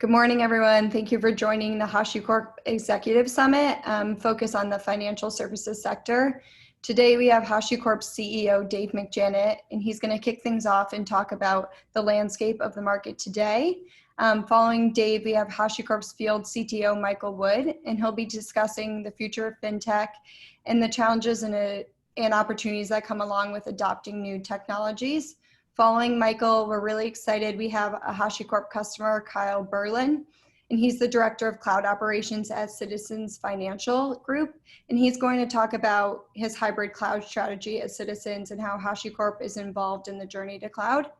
Good morning, everyone. Thank you for joining the HashiCorp Executive Summit, focus on the financial services sector. Today, we have HashiCorp CEO Dave McJannet, and he's going to kick things off and talk about the landscape of the market today. Following Dave, we have HashiCorp's Field CTO Michael Wood, and he'll be discussing the future of FinTech and the challenges and opportunities that come along with adopting new technologies. Following Michael, we're really excited. We have a HashiCorp customer, Kyle Berlin, and he's the Director of Cloud Operations at Citizens Financial Group. And he's going to talk about his hybrid cloud strategy at Citizens and how HashiCorp is involved in the journey to cloud.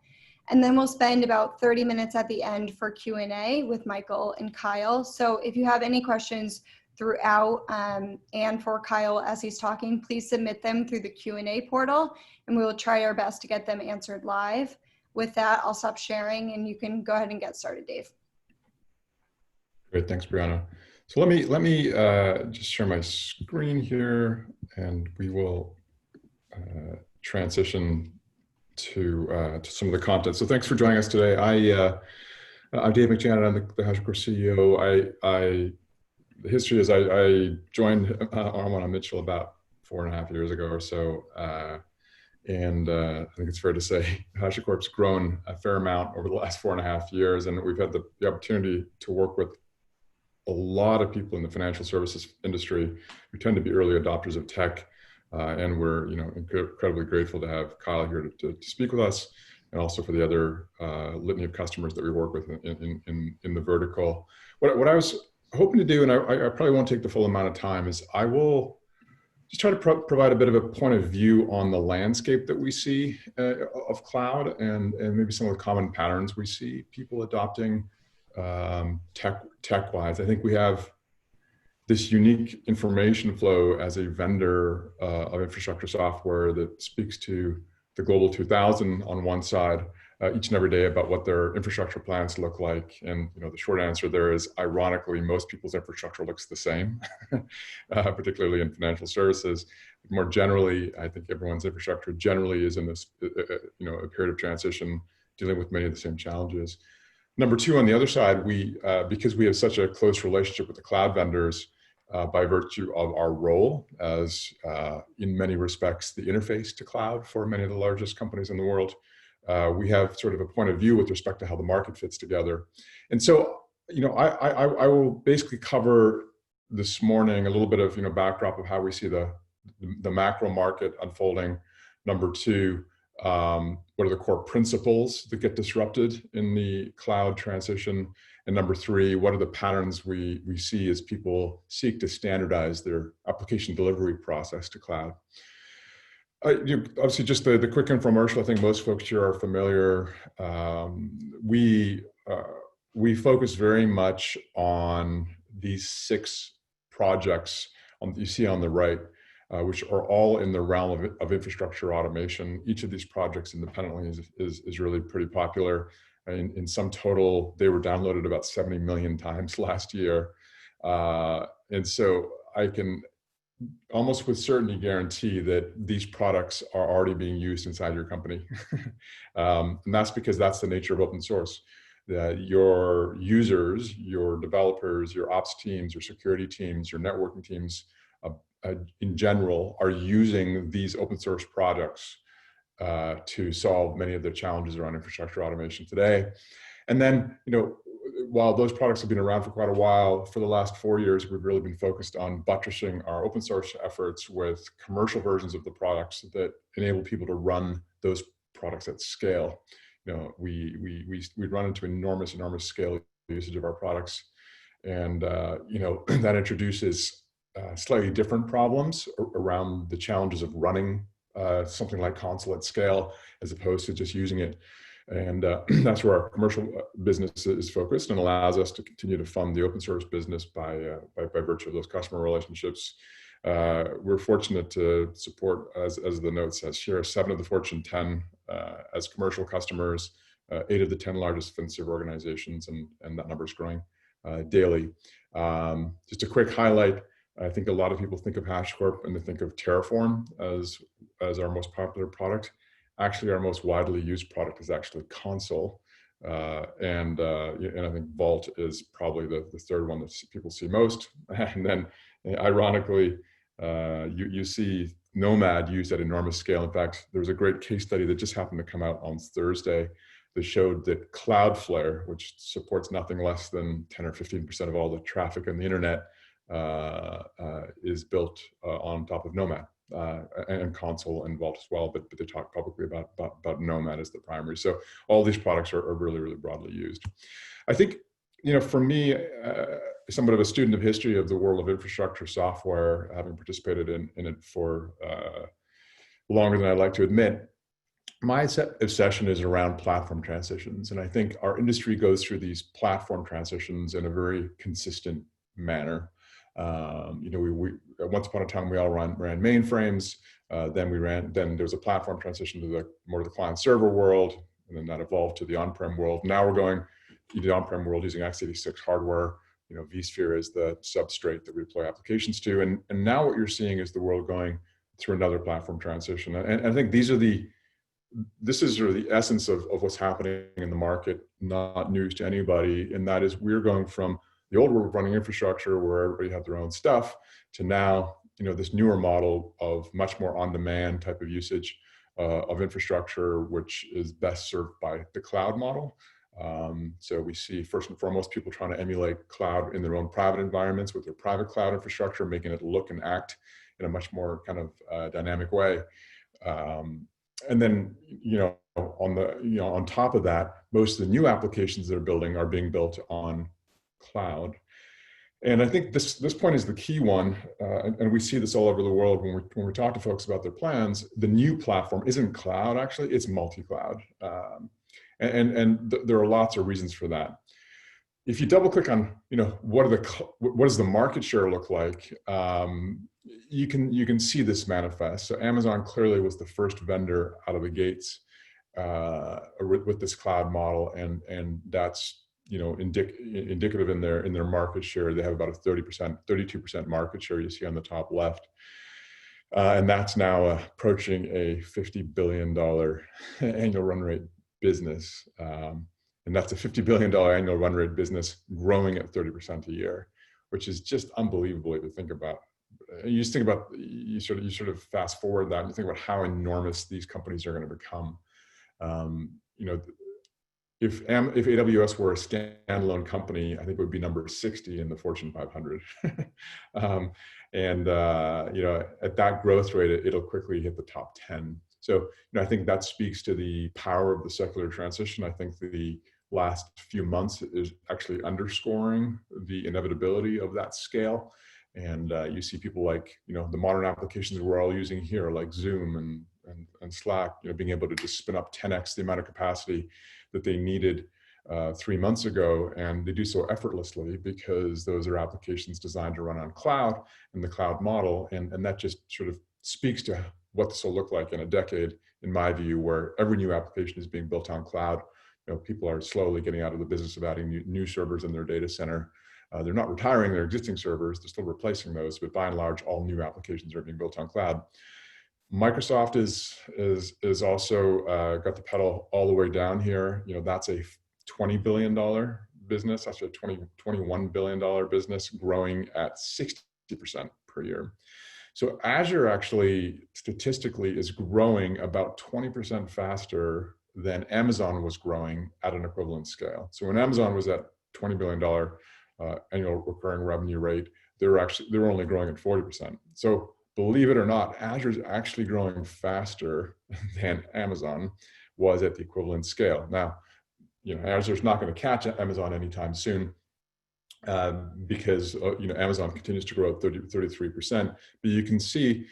And then we'll spend about 30 minutes at the end for Q&A with Michael and Kyle. So if you have any questions throughout and for Kyle as he's talking, please submit them through the Q&A portal, and we will try our best to get them answered live. With that, I'll stop sharing, and you can go ahead and get started, Dave. Great, thanks, Brianna. So let me just share my screen here, and we will transition to some of the content. So thanks for joining us today. I'm Dave McJannet. I'm the HashiCorp CEO. The history is I joined Armon Mitchell about 4.5 years ago or so. And I think it's fair to say HashiCorp's grown a fair amount over the last 4.5 years. And we've had the opportunity to work with a lot of people in the financial services industry who tend to be early adopters of tech. And we're incredibly grateful to have Kyle here to speak with us, and also for the other litany of customers that we work with in the vertical. What I was hoping to do, and I probably won't take the full amount of time, is I will just try to provide a bit of a point of view on the landscape that we see of cloud and maybe some of the common patterns we see people adopting tech-wise. I think we have this unique information flow as a vendor of infrastructure software that speaks to the Global 2000 on one side, each and every day about what their infrastructure plans look like. And the short answer there is, ironically, most people's infrastructure looks the same, particularly in financial services. More generally, I think everyone's infrastructure generally is in this a period of transition, dealing with many of the same challenges. Number two, on the other side, because we have such a close relationship with the cloud vendors, by virtue of our role as, in many respects, the interface to cloud for many of the largest companies in the world, we have sort of a point of view with respect to how the market fits together. And so, I will basically cover this morning a little bit of, backdrop of how we see the macro market unfolding. Number two, what are the core principles that get disrupted in the cloud transition? And number three, what are the patterns we see as people seek to standardize their application delivery process to cloud? Obviously, just the quick infomercial. I think most folks here are familiar. We focus very much on these 6 projects you see on the right, which are all in the realm of infrastructure automation. Each of these projects independently is really pretty popular. In sum total, they were downloaded about 70 million times last year. And so I can almost with certainty guarantee that these products are already being used inside your company. And that's because that's the nature of open source. Your users, your developers, your ops teams, your security teams, your networking teams, in general, are using these open source products to solve many of the challenges around infrastructure automation today. And then, while those products have been around for quite a while, for the last 4 years, we've really been focused on buttressing our open source efforts with commercial versions of the products that enable people to run those products at scale. We run into enormous scale usage of our products, and that introduces slightly different problems around the challenges of running something like Consul at scale, as opposed to just using it. And that's where our commercial business is focused, and allows us to continue to fund the open source business by virtue of those customer relationships. We're fortunate to support, as the note says here, 7 of the Fortune 10 as commercial customers, 8 of the 10 largest FinServ organizations, and that number is growing daily. Just a quick highlight. I think a lot of people think of HashiCorp and they think of Terraform as our most popular product. Actually, our most widely used product is actually Consul. And I think Vault is probably the third one that people see most. And then, ironically, you see Nomad used at enormous scale. In fact, there was a great case study that just happened to come out on Thursday that showed that Cloudflare, which supports nothing less than 10 or 15% of all the traffic on the internet, is built on top of Nomad. And Console and Vault as well, but they talk publicly about Nomad as the primary. So all these products are really, really broadly used. I think, for me, somewhat of a student of history of the world of infrastructure software, having participated in it for longer than I'd like to admit, my obsession is around platform transitions. And I think our industry goes through these platform transitions in a very consistent manner. We once upon a time we all ran mainframes. Then there was a platform transition to more of the client server world, and then that evolved to the on-prem world. Now we're going to the on-prem world using x86 hardware. vSphere is the substrate that we deploy applications to, and now what you're seeing is the world going through another platform transition. And I think this is sort of the essence of what's happening in the market, not news to anybody, and that is we're going from the old world of running infrastructure where everybody had their own stuff to now, this newer model of much more on-demand type of usage of infrastructure, which is best served by the cloud model. So we see first and foremost people trying to emulate cloud in their own private environments with their private cloud infrastructure, making it look and act in a much more kind of dynamic way. And then, on top of that, most of the new applications that are building are being built on cloud. And I think this point is the key one, and we see this all over the world when we talk to folks about their plans. The new platform isn't cloud, actually, it's multi-cloud. And there are lots of reasons for that. If you double click on, what does the market share look like? You can see this manifest. So Amazon clearly was the first vendor out of the gates with this cloud model, and that's indicative in their market share. They have about a 32% market share you see on the top left, and that's now approaching a $50 billion annual run rate business, and that's a $50 billion annual run rate business growing at 30% a year, which is just unbelievable to think about. You just think about, you sort of fast forward that and you think about how enormous these companies are going to become. If AWS were a standalone company, I think it would be number 60 in the Fortune 500. At that growth rate, it'll quickly hit the top 10. So, I think that speaks to the power of the secular transition. I think the last few months is actually underscoring the inevitability of that scale. And you see people like, the modern applications we're all using here, like Zoom and Slack, being able to just spin up 10x the amount of capacity that they needed 3 months ago, and they do so effortlessly because those are applications designed to run on cloud and the cloud model, and that just sort of speaks to what this will look like in a decade, in my view, where every new application is being built on cloud. People are slowly getting out of the business of adding new servers in their data center. They're not retiring their existing servers, they're still replacing those, but by and large, all new applications are being built on cloud. Microsoft is also got the pedal all the way down here. That's a $20 billion business, that's a $21 billion business growing at 60% per year. So Azure actually statistically is growing about 20% faster than Amazon was growing at an equivalent scale. So when Amazon was at $20 billion annual recurring revenue rate, they were only growing at 40%. So believe it or not, Azure is actually growing faster than Amazon was at the equivalent scale. Now, Azure's not going to catch Amazon anytime soon because Amazon continues to grow at 33%. But you can see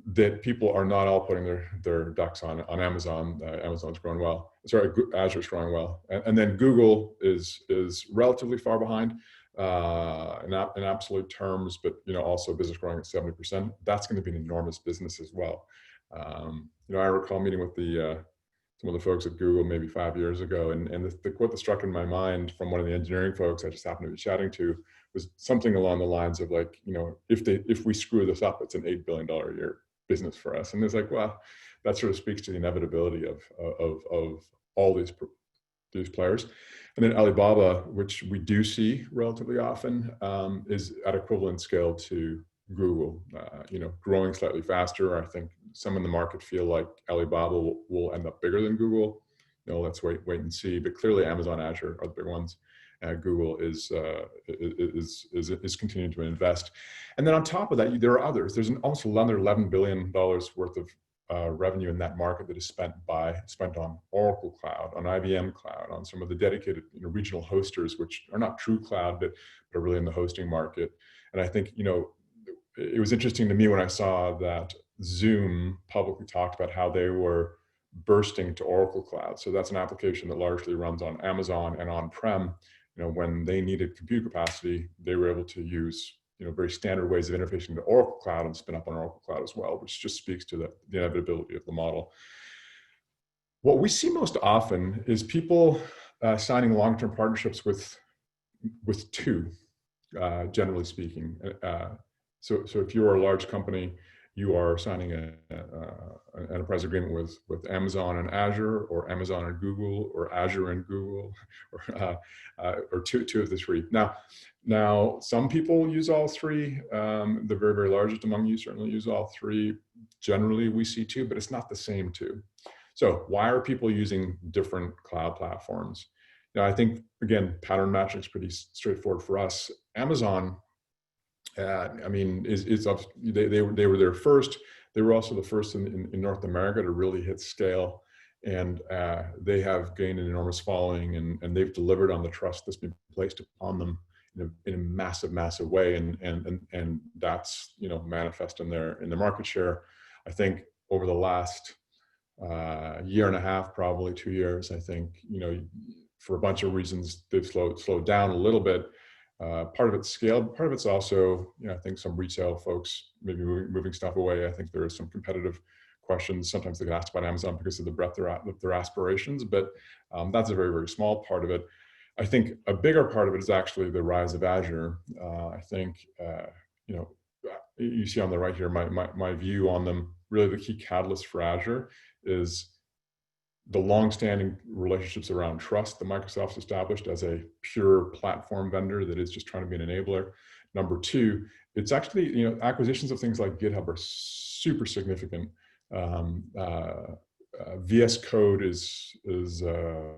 that people are not all putting their ducks on Amazon. Amazon's growing well. Sorry, Azure's growing well, and then Google is relatively far behind in absolute terms, but also business growing at 70%. That's going to be an enormous business as well. I recall meeting with some of the folks at Google maybe 5 years ago, and the quote that struck in my mind from one of the engineering folks I just happened to be chatting to was something along the lines of like, if we screw this up, it's an $8 billion a year business for us. And it's like, well, that sort of speaks to the inevitability of all these players. And then Alibaba, which we do see relatively often, is at equivalent scale to Google, growing slightly faster. I think some in the market feel like Alibaba will end up bigger than Google. Let's wait and see. But clearly, Amazon, Azure are the big ones. Google is continuing to invest. And then on top of that, there are others. There's almost another $11 billion worth of revenue in that market that is spent on Oracle Cloud, on IBM Cloud, on some of the dedicated regional hosters, which are not true cloud, but are really in the hosting market. And I think it was interesting to me when I saw that Zoom publicly talked about how they were bursting to Oracle Cloud. So that's an application that largely runs on Amazon and on-prem. When they needed compute capacity, they were able to use very standard ways of interfacing to Oracle Cloud and spin up on Oracle Cloud as well, which just speaks to the inevitability of the model. What we see most often is people signing long-term partnerships with two, generally speaking. So if you're a large company, you are signing an enterprise agreement with Amazon and Azure, or Amazon and Google, or Azure and Google, or two of the three. Now, some people use all three. The very, very largest among you certainly use all three. Generally, we see two, but it's not the same two. So why are people using different cloud platforms? I think, again, pattern matching is pretty straightforward for us. Amazon, they were there first. They were also the first in North America to really hit scale, and they have gained an enormous following, and they've delivered on the trust that's been placed upon them in a massive, massive way, and that's manifest in their market share. I think over the last year and a half, probably 2 years, I think for a bunch of reasons they've slowed down a little bit. Part of it's scale, part of it's also, I think some retail folks maybe moving stuff away. I think there are some competitive questions. Sometimes they get asked about Amazon because of the breadth of their aspirations, but that's a very, very small part of it. I think a bigger part of it is actually the rise of Azure. I think, you see on the right here, my view on them. Really the key catalyst for Azure is the long-standing relationships around trust that Microsoft's established as a pure platform vendor that is just trying to be an enabler. Number two, it's actually, acquisitions of things like GitHub are super significant. VS Code is the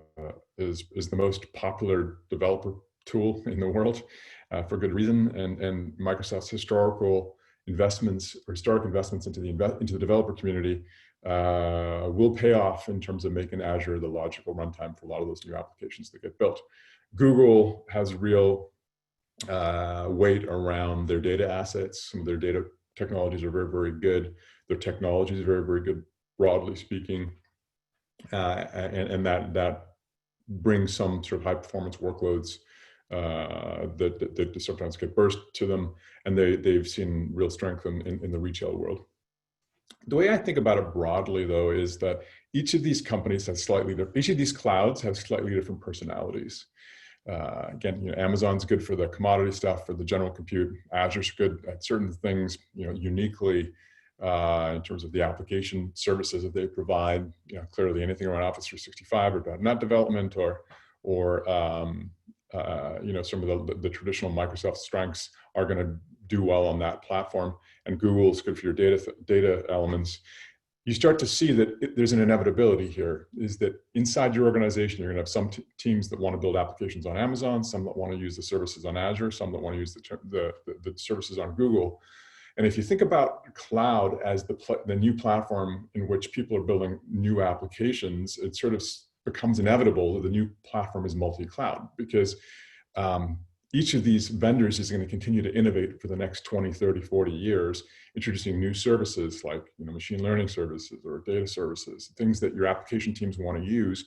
most popular developer tool in the world for good reason, and Microsoft's historic investments into the developer community will pay off in terms of making Azure the logical runtime for a lot of those new applications that get built. Google has real weight around their data assets. Some of their data technologies are very, very good. Their technology is very, very good, broadly speaking, and that brings some sort of high performance workloads that sometimes get burst to them, and they've seen real strength in the retail world. The way I think about it broadly, though, is that each of these companies has each of these clouds have slightly different personalities. Again, Amazon's good for the commodity stuff, for the general compute. Azure's good at certain things, uniquely in terms of the application services that they provide. Clearly anything around Office 365 or .NET development, or some of the traditional Microsoft strengths are going to do well on that platform. And Google's good for your data elements. You start to see that there's an inevitability here, is that inside your organization, you're going to have some teams that want to build applications on Amazon, some that want to use the services on Azure, some that want to use the services on Google. And if you think about cloud as the new platform in which people are building new applications, it sort of becomes inevitable that the new platform is multi-cloud, because each of these vendors is going to continue to innovate for the next 20, 30, 40 years, introducing new services like machine learning services or data services, things that your application teams want to use.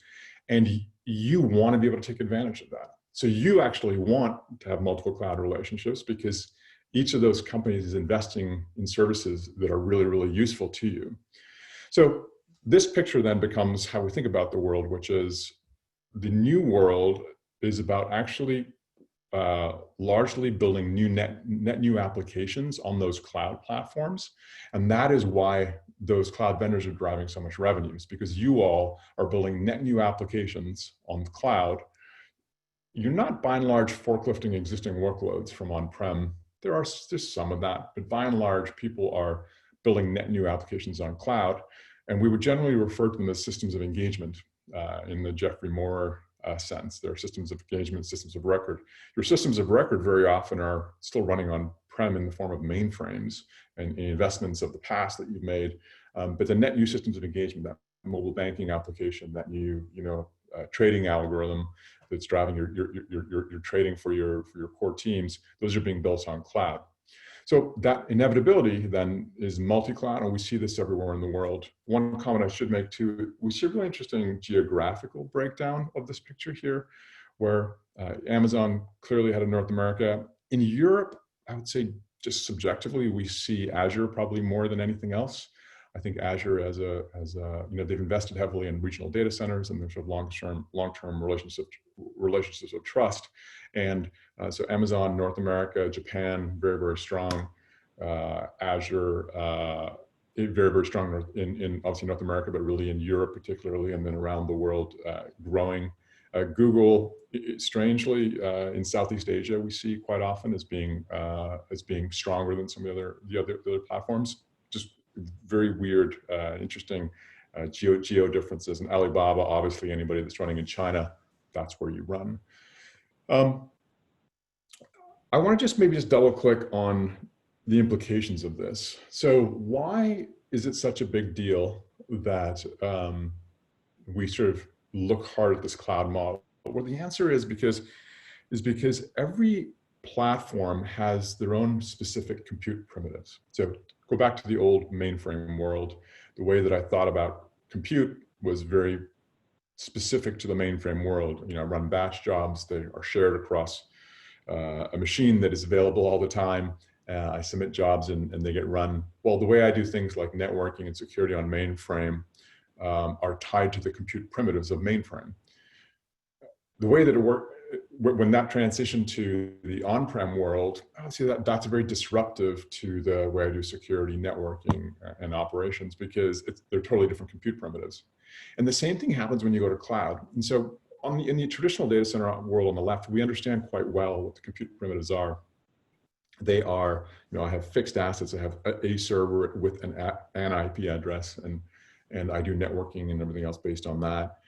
And you want to be able to take advantage of that. So you actually want to have multiple cloud relationships, because each of those companies is investing in services that are really, really useful to you. So this picture then becomes how we think about the world, which is the new world is about actually largely building net new applications on those cloud platforms. And that is why those cloud vendors are driving so much revenues, because you all are building net new applications on the cloud. You're not by and large forklifting existing workloads from on-prem. There's some of that, but by and large, people are building net new applications on cloud. And we would generally refer to them as systems of engagement in the Jeffrey Moore sense. They're systems of engagement, systems of record. Your systems of record very often are still running on-prem in the form of mainframes and investments of the past that you've made. But the net new systems of engagement, that mobile banking application, that new trading algorithm that's driving your trading for your core teams, those are being built on cloud. So that inevitability then is multi-cloud, and we see this everywhere in the world. One comment I should make too, we see a really interesting geographical breakdown of this picture here, where Amazon clearly had in North America. In Europe, I would say just subjectively, we see Azure probably more than anything else. I think Azure they've invested heavily in regional data centers, and there's a long-term relationships of trust. And so Amazon, North America, Japan, very, very strong. Azure, very, very strong in obviously North America, but really in Europe particularly, and then around the world, growing. Google, strangely, in Southeast Asia, we see quite often as being stronger than some of the other platforms. Just very weird, interesting geo differences. And Alibaba, obviously, anybody that's running in China, that's where you run. I want to maybe double click on the implications of this. So why is it such a big deal that we sort of look hard at this cloud model? Well, the answer is because every platform has their own specific compute primitives. So go back to the old mainframe world. The way that I thought about compute was very specific to the mainframe world. I run batch jobs. They are shared across a machine that is available all the time. I submit jobs and they get run. Well, the way I do things like networking and security on mainframe are tied to the compute primitives of mainframe. The way that it worked, when that transitioned to the on-prem world, I see that's very disruptive to the way I do security, networking, and operations, because they're totally different compute primitives. And the same thing happens when you go to cloud. And so in the traditional data center world on the left, we understand quite well what the compute primitives are. They are, I have fixed assets. I have a server with an IP address, and I do networking and everything else based on that.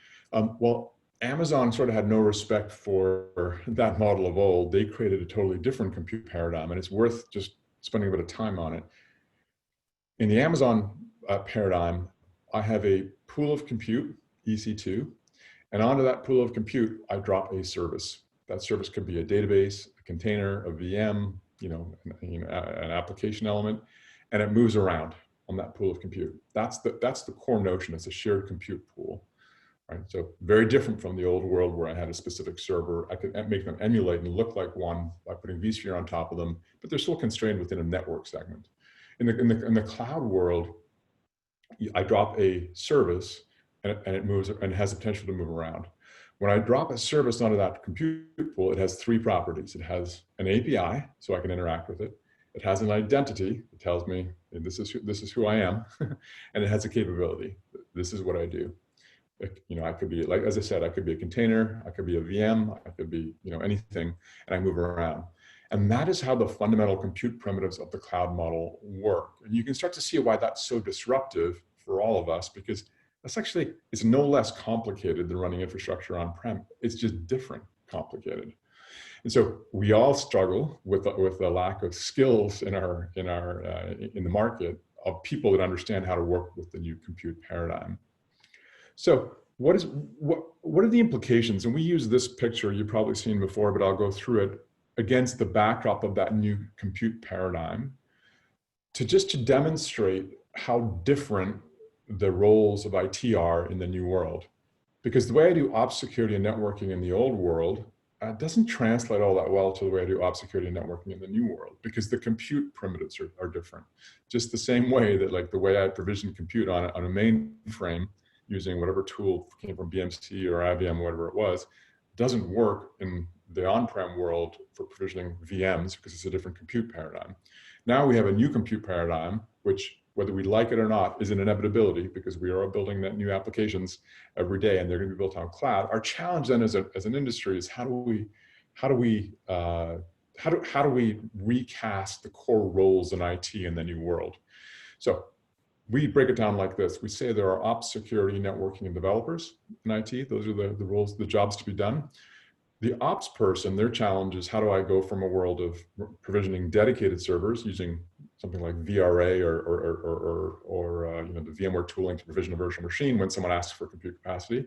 Well, Amazon sort of had no respect for that model of old. They created a totally different compute paradigm, and it's worth just spending a bit of time on it. In the Amazon paradigm, I have a pool of compute, EC2, and onto that pool of compute, I drop a service. That service could be a database, a container, a VM, an application element, and it moves around on that pool of compute. That's the core notion. It's a shared compute pool. Right? So very different from the old world where I had a specific server. I could make them emulate and look like one by putting vSphere on top of them, but they're still constrained within a network segment. In the cloud world, I drop a service and it moves and has the potential to move around. When I drop a service onto that compute pool, it has three properties. It has an API, so I can interact with it. It has an identity. It tells me this is who I am, and it has a capability. This is what I do. I could be, like, as I said, I could be a container, I could be a VM, I could be, anything, and I move around. And that is how the fundamental compute primitives of the cloud model work. And you can start to see why that's so disruptive for all of us, because it's no less complicated than running infrastructure on-prem. It's just different complicated. And so we all struggle with the lack of skills in the market of people that understand how to work with the new compute paradigm. So what are the implications? And we use this picture, you've probably seen before, but I'll go through it against the backdrop of that new compute paradigm to demonstrate how different the roles of IT are in the new world. Because the way I do ops security and networking in the old world doesn't translate all that well to the way I do ops security and networking in the new world, because the compute primitives are different. Just the same way that, like, the way I provision compute on a mainframe using whatever tool came from BMC or IBM, whatever it was, doesn't work in the on-prem world for provisioning VMs, because it's a different compute paradigm. Now we have a new compute paradigm, which whether we like it or not, is an inevitability because we are building net new applications every day, and they're going to be built on cloud. Our challenge then as an industry is how do we recast the core roles in IT in the new world? So we break it down like this. We say there are ops, security, networking, and developers in IT. Those are the roles, the jobs to be done. The ops person, their challenge is how do I go from a world of provisioning dedicated servers using something like VRA or the VMware tooling to provision a virtual machine when someone asks for compute capacity.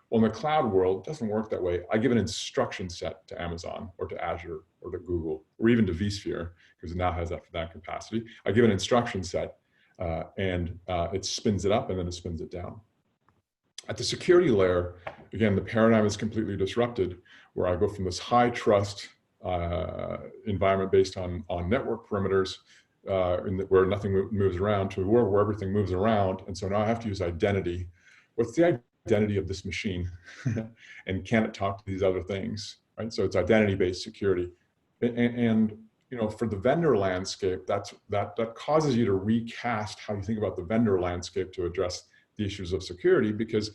Well, in the cloud world, it doesn't work that way. I give an instruction set to Amazon or to Azure or to Google or even to vSphere, because it now has that capacity. I give an instruction set and it spins it up and then it spins it down. At the security layer, again, the paradigm is completely disrupted, where I go from this high trust environment based on network perimeters where nothing moves around to a world where everything moves around. And so now I have to use identity. What's the identity of this machine? And can it talk to these other things, right? So it's identity-based security. And for the vendor landscape, that causes you to recast how you think about the vendor landscape to address the issues of security, because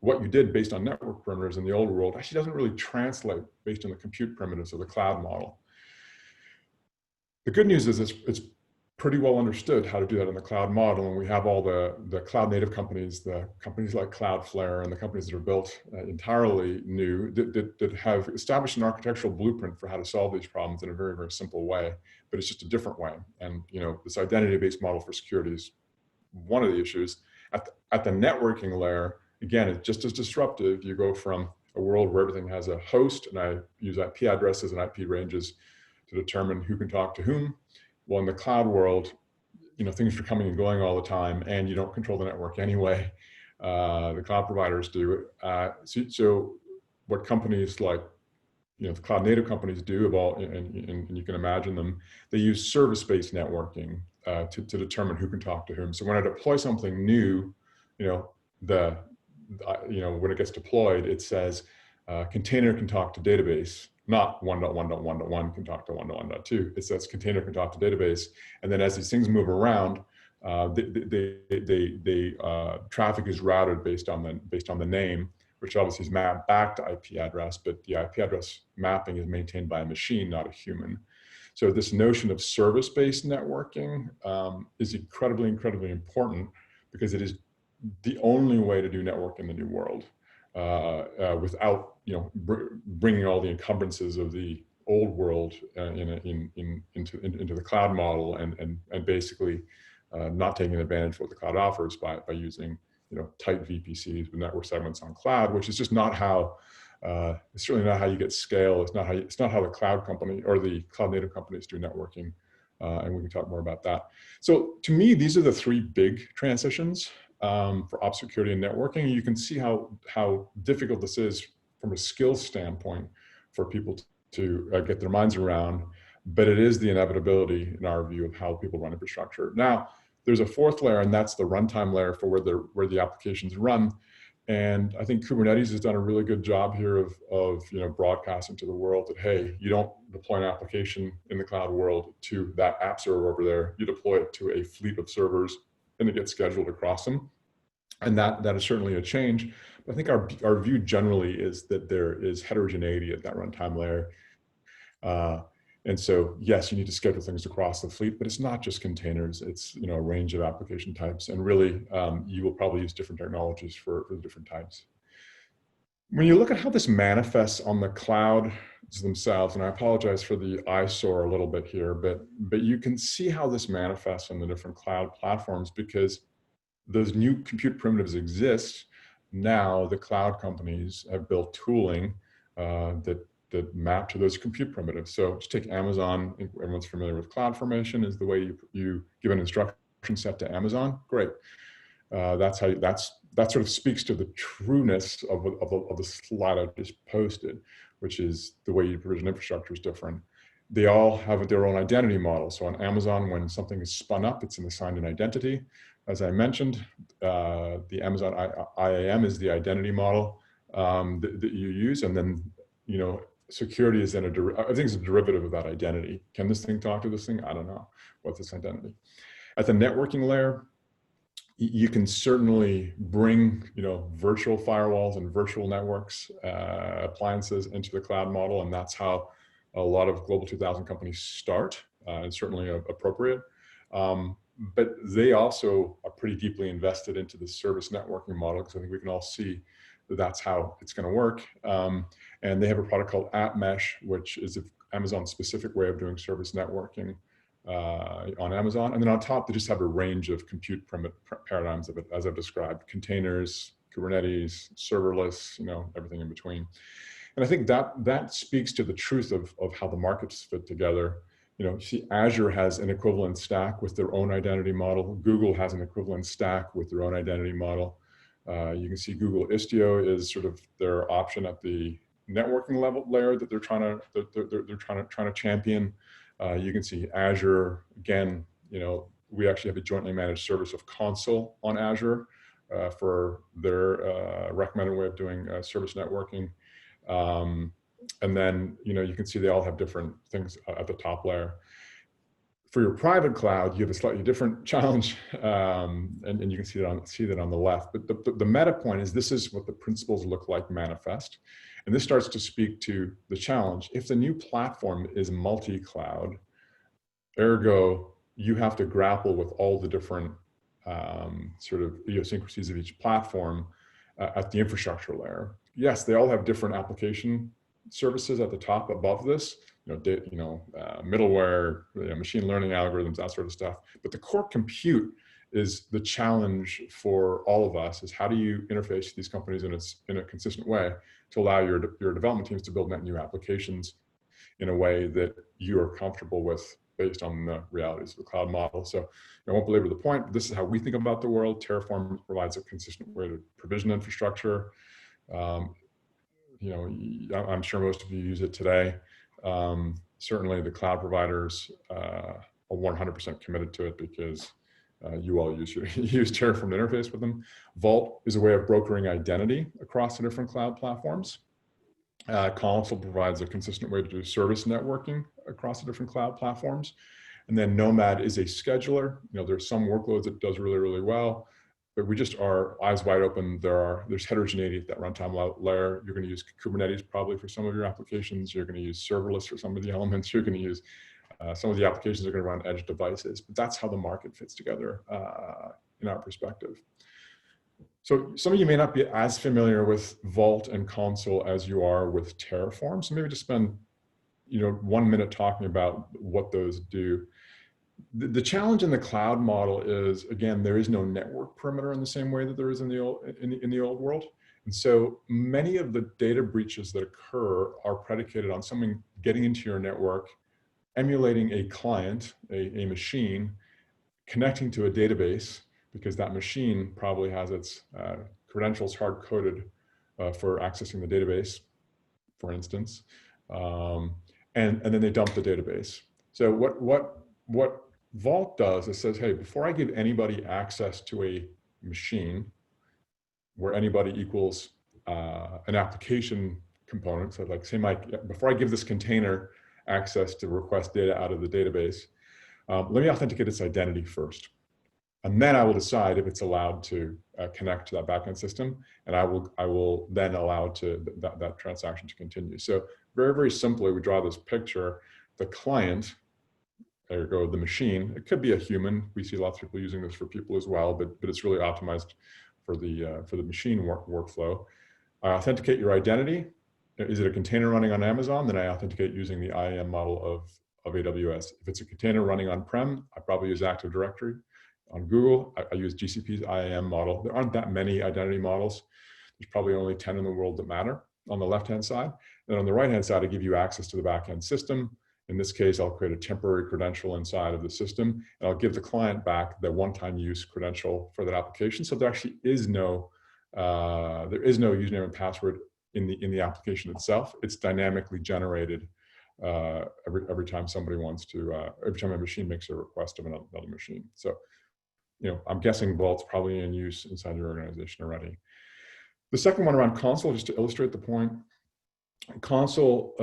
what you did based on network perimeters in the old world actually doesn't really translate based on the compute primitives of the cloud model. The good news is it's pretty well understood how to do that in the cloud model, and we have all the cloud native companies, the companies like Cloudflare and the companies that are built entirely new that have established an architectural blueprint for how to solve these problems in a very, very simple way, but it's just a different way. And this identity-based model for security is one of the issues. At the networking layer, again, it's just as disruptive. You go from a world where everything has a host, and I use IP addresses and IP ranges to determine who can talk to whom. Well, in the cloud world, things are coming and going all the time, and you don't control the network anyway. The cloud providers do. So what companies like, the cloud native companies do, and you can imagine them, they use service-based networking to determine who can talk to whom. So when I deploy something new, when it gets deployed, it says container can talk to database, not 1.1.1.1 can talk to 1.1.2. It says container can talk to database, and then as these things move around, traffic is routed based on the name, which obviously is mapped back to IP address, but the IP address mapping is maintained by a machine, not a human. So this notion of service-based networking is incredibly, incredibly important, because it is the only way to do network in the new world without bringing all the encumbrances of the old world into the cloud model and basically not taking advantage of what the cloud offers by using tight VPCs with network segments on cloud, which is just not how. It's certainly not how you get scale. It's not how the cloud company or the cloud native companies do networking, and we can talk more about that. So to me, these are the three big transitions for ops, security, and networking. And you can see how difficult this is from a skills standpoint for people to get their minds around. But it is the inevitability, in our view, of how people run infrastructure. Now, there's a fourth layer, and that's the runtime layer for where the applications run. And I think Kubernetes has done a really good job here of broadcasting to the world that, hey, you don't deploy an application in the cloud world to that app server over there. You deploy it to a fleet of servers, and it gets scheduled across them. And that is certainly a change. But I think our view generally is that there is heterogeneity at that runtime layer. And so, yes, you need to schedule things across the fleet, but it's not just containers. It's a range of application types, and really, you will probably use different technologies for the different types. When you look at how this manifests on the clouds themselves, and I apologize for the eyesore a little bit here, but you can see how this manifests on the different cloud platforms, because those new compute primitives exist. Now the cloud companies have built tooling that map to those compute primitives. So just take Amazon. I think everyone's familiar with CloudFormation is the way you give an instruction set to Amazon. Great. That sort of speaks to the trueness of the slide I just posted, which is the way you provision infrastructure is different. They all have their own identity model. So on Amazon, when something is spun up, it's assigned an identity. As I mentioned, the Amazon IAM is the identity model that you use, and then security is then I think it's a derivative of that identity. Can this thing talk to this thing? I don't know. What's this identity? At the networking layer, You can certainly bring, virtual firewalls and virtual networks, appliances into the cloud model, and that's how a lot of Global 2000 companies start, and certainly appropriate. But they also are pretty deeply invested into the service networking model, because I think we can all see that that's how it's going to work. And they have a product called AppMesh, which is Amazon's specific way of doing service networking on Amazon. And then on top, they just have a range of compute paradigms of it, as I've described: containers, Kubernetes, serverless, everything in between. And I think that speaks to the truth of how the markets fit together. You see, Azure has an equivalent stack with their own identity model. Google has an equivalent stack with their own identity model. You can see Google Istio is sort of their option at the networking layer that they're trying to champion. You can see Azure, again, we actually have a jointly managed service of Console on Azure for their recommended way of doing service networking. And then, you can see they all have different things at the top layer. For your private cloud, you have a slightly different challenge, and you can see that on the left. But the meta point is, this is what the principles look like manifest. And this starts to speak to the challenge. If the new platform is multi-cloud, ergo, you have to grapple with all the different sort of idiosyncrasies of each platform at the infrastructure layer. Yes, they all have different application services at the top above this, middleware, machine learning algorithms, that sort of stuff. But the core compute is the challenge for all of us, is how do you interface these companies in a consistent way to allow your development teams to build net new applications in a way that you are comfortable with based on the realities of the cloud model. So I won't belabor the point, but this is how we think about the world. Terraform provides a consistent way to provision infrastructure. I'm sure most of you use it today. Certainly the cloud providers are 100% committed to it, because you all use Terraform to interface with them. Vault is a way of brokering identity across the different cloud platforms. Console provides a consistent way to do service networking across the different cloud platforms. And then Nomad is a scheduler. There's some workloads it does really, really well, but we just are eyes wide open. There's heterogeneity at that runtime layer. You're going to use Kubernetes probably for some of your applications. You're going to use serverless for some of the elements. You're going to use some of the applications are going to run edge devices. But that's how the market fits together in our perspective. So some of you may not be as familiar with Vault and Console as you are with Terraform. So maybe just spend 1 minute talking about what those do. The challenge in the cloud model is, again, there is no network perimeter in the same way that there is in the old world. And so many of the data breaches that occur are predicated on someone getting into your network, emulating a client, a machine, connecting to a database, because that machine probably has its credentials hard-coded for accessing the database, for instance, and then they dump the database. So what Vault does is says, hey, before I give anybody access to a machine, where anybody equals an application component, so like say before I give this container access to request data out of the database, let me authenticate its identity first. And then I will decide if it's allowed to connect to that backend system, and I will then allow that transaction to continue. So very, very simply, we draw this picture. The client, ergo the machine, it could be a human. We see lots of people using this for people as well, but it's really optimized for the machine workflow. I authenticate your identity. Is it a container running on Amazon? Then I authenticate using the IAM model of AWS. If it's a container running on-prem, I probably use Active Directory. On Google, I use GCP's IAM model. There aren't that many identity models. There's probably only 10 in the world that matter on the left-hand side. And on the right-hand side, I give you access to the back-end system. In this case, I'll create a temporary credential inside of the system, and I'll give the client back the one-time use credential for that application. So there actually is no username and password in the application itself. It's dynamically generated every time somebody wants to, every time a machine makes a request of another machine. So, I'm guessing Vault's probably in use inside your organization already. The second one around Console, just to illustrate the point, Console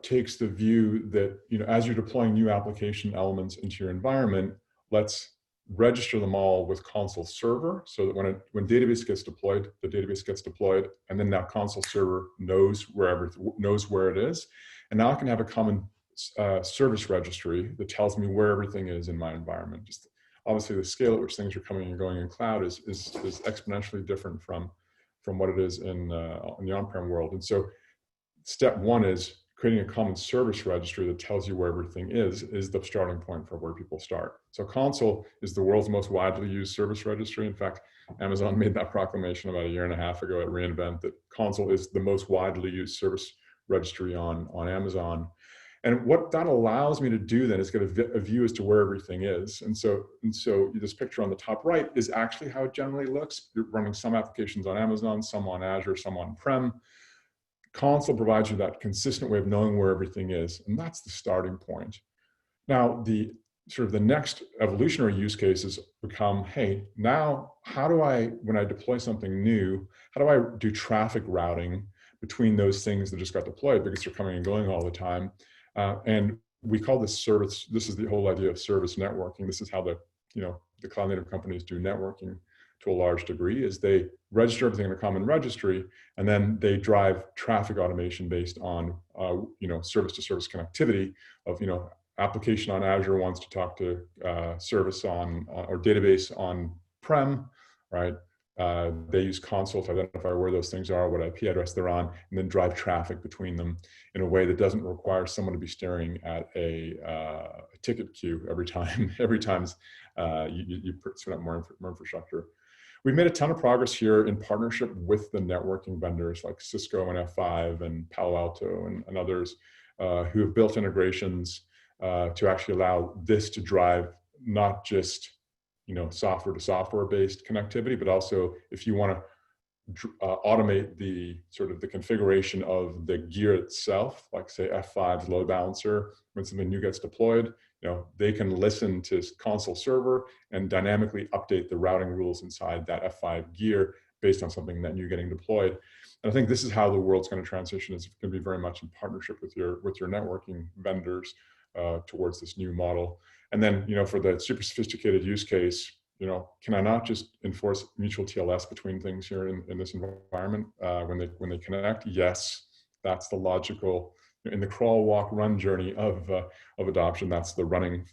takes the view that, as you're deploying new application elements into your environment, let's register them all with console server, so that when database gets deployed, the database gets deployed, and then that console server knows where it is, and now I can have a common service registry that tells me where everything is in my environment. Just obviously the scale at which things are coming and going in cloud is exponentially different from what it is in the on-prem world. And so step one is creating a common service registry that tells you where everything is the starting point for where people start. So Console is the world's most widely used service registry. In fact, Amazon made that proclamation about 1.5 years ago at reInvent, that Console is the most widely used service registry on Amazon. And what that allows me to do then is get a view as to where everything is. And so this picture on the top right is actually how it generally looks. You're running some applications on Amazon, some on Azure, some on-prem. Console provides you that consistent way of knowing where everything is, and that's the starting point. Now, the next evolutionary use cases become, hey, now how do I, when I deploy something new, how do I do traffic routing between those things that just got deployed, because they're coming and going all the time? And we call this service. This is the whole idea of service networking. This is how the cloud native companies do networking to a large degree, is they register everything in a common registry, and then they drive traffic automation based on service to service connectivity of, application on Azure wants to talk to service on or database on prem, right? They use Console to identify where those things are, what IP address they're on, and then drive traffic between them in a way that doesn't require someone to be staring at a ticket queue every time you spin up more infrastructure. We've made a ton of progress here in partnership with the networking vendors like Cisco and F5 and Palo Alto and others who have built integrations to actually allow this to drive not just software to software based connectivity, but also if you want to automate the the configuration of the gear itself, like say F5's load balancer, when something new gets deployed, they can listen to Console server and dynamically update the routing rules inside that F5 gear based on something that new getting deployed. And I think this is how the world's going to transition. Is going to be very much in partnership with your networking vendors towards this new model. And then, for the super sophisticated use case, can I not just enforce mutual TLS between things here in this environment when they connect? Yes, that's the logical, in the crawl, walk, run journey of adoption. That's the running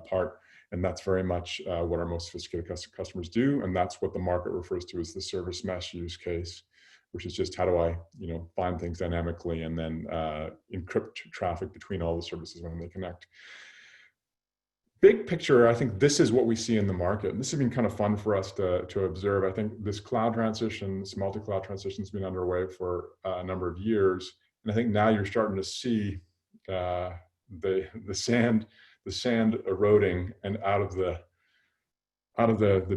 part, and that's very much what our most sophisticated customers do, and that's what the market refers to as the service mesh use case, which is just how do I find things dynamically and then encrypt traffic between all the services when they connect. Big picture, I think this is what we see in the market. And this has been kind of fun for us to observe. I think this cloud transition, this multi-cloud transition has been underway for a number of years. And I think now you're starting to see the sand eroding, and out of the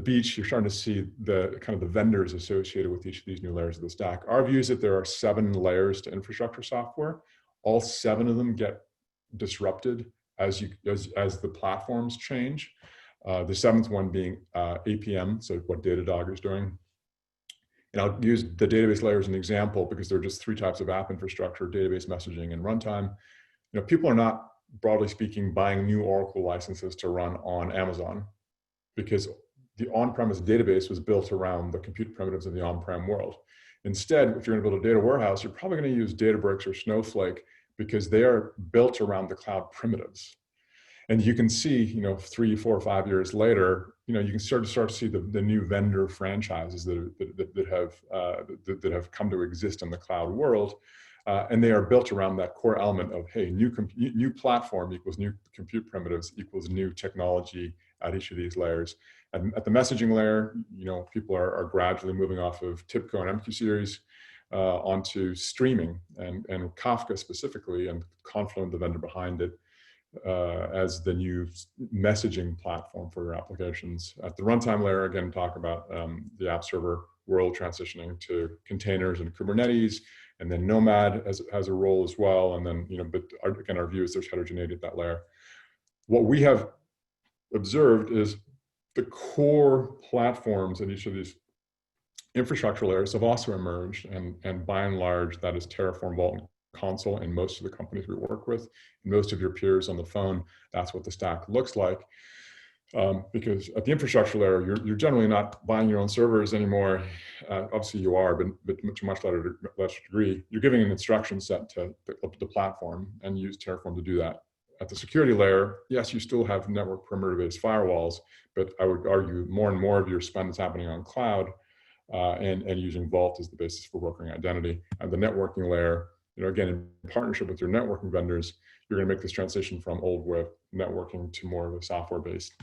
beach, you're starting to see the kind of the vendors associated with each of these new layers of the stack. Our view is that there are 7 layers to infrastructure software. All 7 of them get disrupted as the platforms change. The 7th one being APM, so what Datadog is doing. And I'll use the database layer as an example because there are just 3 types of app infrastructure: database, messaging, and runtime. People are not, broadly speaking, buying new Oracle licenses to run on Amazon, because the on-premise database was built around the compute primitives of the on-prem world. Instead, if you're going to build a data warehouse, you're probably going to use Databricks or Snowflake because they are built around the cloud primitives. And you can see, 3, 4, 5 years later, you can start to see the new vendor franchises that have come to exist in the cloud world. And they are built around that core element of, hey, new platform equals new compute primitives equals new technology at each of these layers. And at the messaging layer, people are gradually moving off of TIBCO and MQ series onto streaming and Kafka specifically, and Confluent, the vendor behind it, as the new messaging platform for your applications. At the runtime layer, again, talk about the app server world transitioning to containers and Kubernetes, and then Nomad has a role as well. And then, but again, our view is there's heterogeneity at that layer. What we have observed is the core platforms in each of these infrastructure layers have also emerged, and by and large, that is Terraform, Vault, and Console in most of the companies we work with. And most of your peers on the phone, that's what the stack looks like. Because at the infrastructure layer, you're generally not buying your own servers anymore. Obviously you are, but to much less degree. You're giving an instruction set to the platform and use Terraform to do that. At the security layer, yes, you still have network perimeter-based firewalls, but I would argue more and more of your spend is happening on cloud and using Vault as the basis for working identity. And the networking layer, again, in partnership with your networking vendors, you're going to make this transition from old web networking to more of a software-based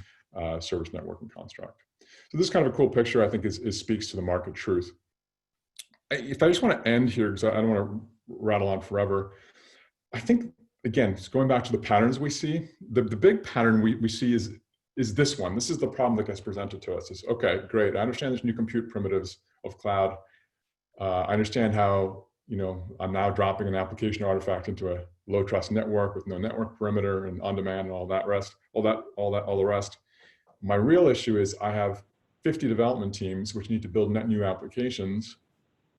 service networking construct. So this is kind of a cool picture, I think, speaks to the market truth. If I just want to end here, because I don't want to rattle on forever, I think, again, just going back to the patterns we see, the big pattern we see is this one. This is the problem that gets presented to us. Is, okay, great, I understand there's new compute primitives of cloud. I understand how, I'm now dropping an application artifact into a low trust network with no network perimeter and on demand and all the rest. My real issue is I have 50 development teams which need to build net new applications.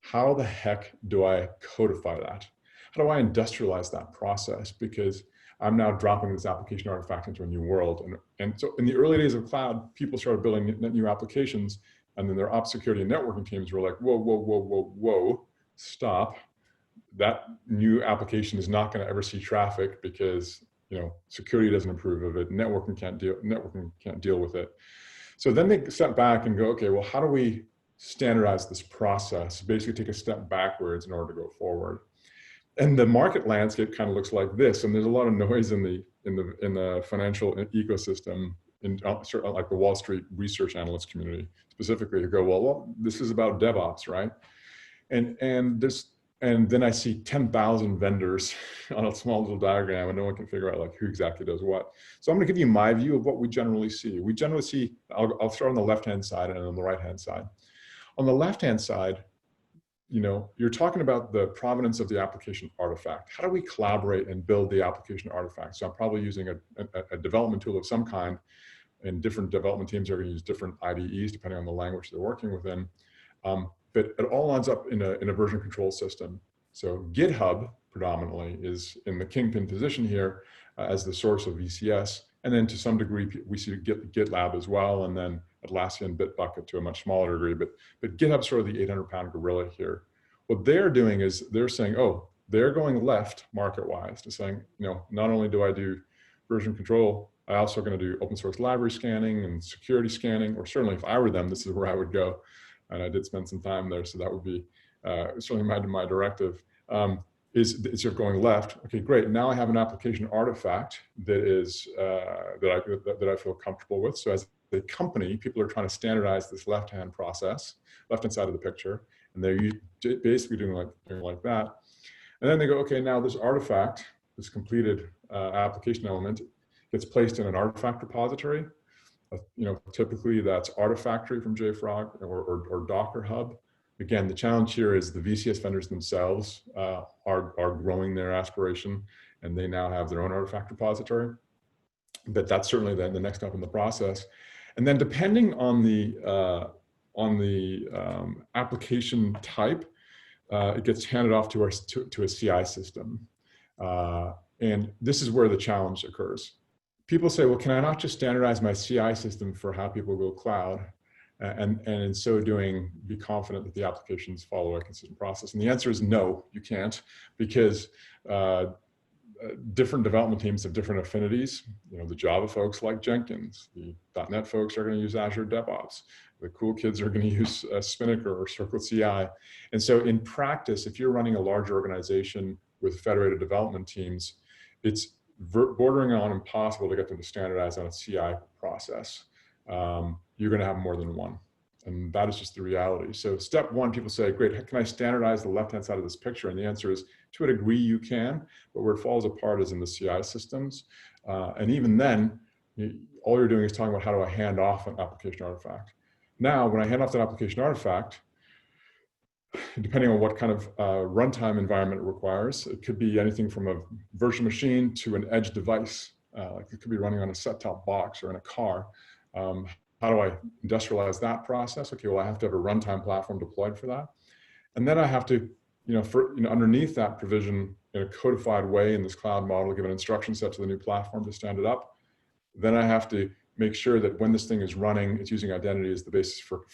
How the heck do I codify that? How do I industrialize that process? Because I'm now dropping this application artifact into a new world. And so in the early days of cloud, people started building net new applications, and then their ops security and networking teams were like, whoa, stop. That new application is not going to ever see traffic because security doesn't approve of it. Networking can't deal with it. So then they step back and go, okay, well, how do we standardize this process? Basically, take a step backwards in order to go forward. And the market landscape kind of looks like this. And there's a lot of noise in the financial ecosystem, in certainly like the Wall Street research analyst community specifically, who go, well, this is about DevOps, right? And then I see 10,000 vendors on a small little diagram, and no one can figure out who exactly does what. So I'm going to give you my view of what we generally see. We generally see, I'll start on the left-hand side and on the right-hand side. On the left-hand side, you're talking about the provenance of the application artifact. How do we collaborate and build the application artifact? So I'm probably using a development tool of some kind, and different development teams are going to use different IDEs depending on the language they're working within. But it all ends up in a version control system. So GitHub predominantly is in the kingpin position here as the source of VCS. And then to some degree, we see GitLab as well, and then Atlassian, Bitbucket to a much smaller degree. But GitHub's sort of the 800-pound gorilla here. What they're doing is they're saying, oh, they're going left market-wise to saying, not only do I do version control, I also going to do open source library scanning and security scanning, or certainly if I were them, this is where I would go. And I did spend some time there, so that would be certainly my directive, is you're going left. Okay, great. Now I have an application artifact that is that I feel comfortable with. So as a company, people are trying to standardize this left-hand process, left-hand side of the picture, and they're basically doing like that. And then they go, okay, now this artifact, this completed application element, gets placed in an artifact repository. Typically that's Artifactory from JFrog or Docker Hub. Again, the challenge here is the VCS vendors themselves are growing their aspiration, and they now have their own artifact repository. But that's certainly the next step in the process. And then depending on the application type, it gets handed off to a CI system. And this is where the challenge occurs. People say, well, can I not just standardize my CI system for how people go cloud, and in so doing, be confident that the applications follow a consistent process? And the answer is no, you can't, because different development teams have different affinities. The Java folks like Jenkins, the .NET folks are going to use Azure DevOps. The cool kids are going to use Spinnaker or Circle CI. And so in practice, if you're running a larger organization with federated development teams, it's bordering on impossible to get them to standardize on a CI process. You're going to have more than one. And that is just the reality. So step one, people say, great, can I standardize the left-hand side of this picture? And the answer is, to a degree you can, but where it falls apart is in the CI systems. And even then, all you're doing is talking about how do I hand off an application artifact. Now, when I hand off that application artifact, depending on what kind of runtime environment it requires, it could be anything from a virtual machine to an edge device. Like it could be running on a set-top box or in a car. How do I industrialize that process? Okay, well, I have to have a runtime platform deployed for that. And then I have to, underneath that provision in a codified way in this cloud model, give an instruction set to the new platform to stand it up. Then I have to make sure that when this thing is running, it's using identity as the basis for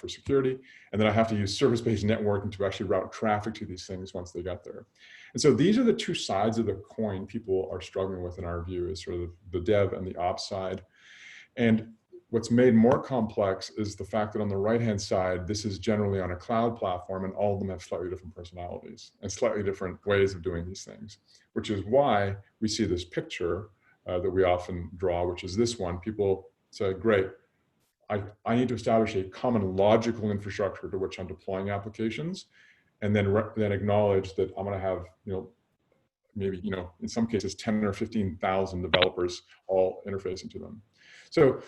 security. And then I have to use service-based networking to actually route traffic to these things once they get there. And so these are the two sides of the coin people are struggling with in our view, is sort of the dev and the ops side. And what's made more complex is the fact that on the right-hand side, this is generally on a cloud platform, and all of them have slightly different personalities and slightly different ways of doing these things, which is why we see this picture that we often draw, which is this one. People say, great, I need to establish a common logical infrastructure to which I'm deploying applications, and then acknowledge that I'm going to have, maybe, in some cases, 10 or 15,000 developers all interfacing to them. So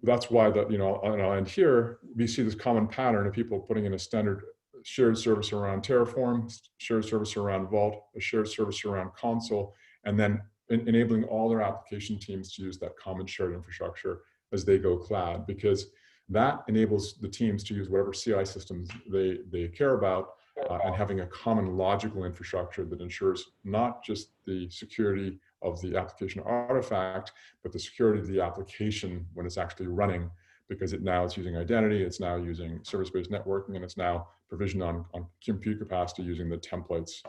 that's why and I'll end here, we see this common pattern of people putting in a standard shared service around Terraform, shared service around Vault, a shared service around Console, and then enabling all their application teams to use that common shared infrastructure as they go cloud, because that enables the teams to use whatever CI systems they care about, and having a common logical infrastructure that ensures not just the security of the application artifact, but the security of the application when it's actually running, because it's using identity, it's now using service-based networking, and it's now provisioned on compute capacity using the templates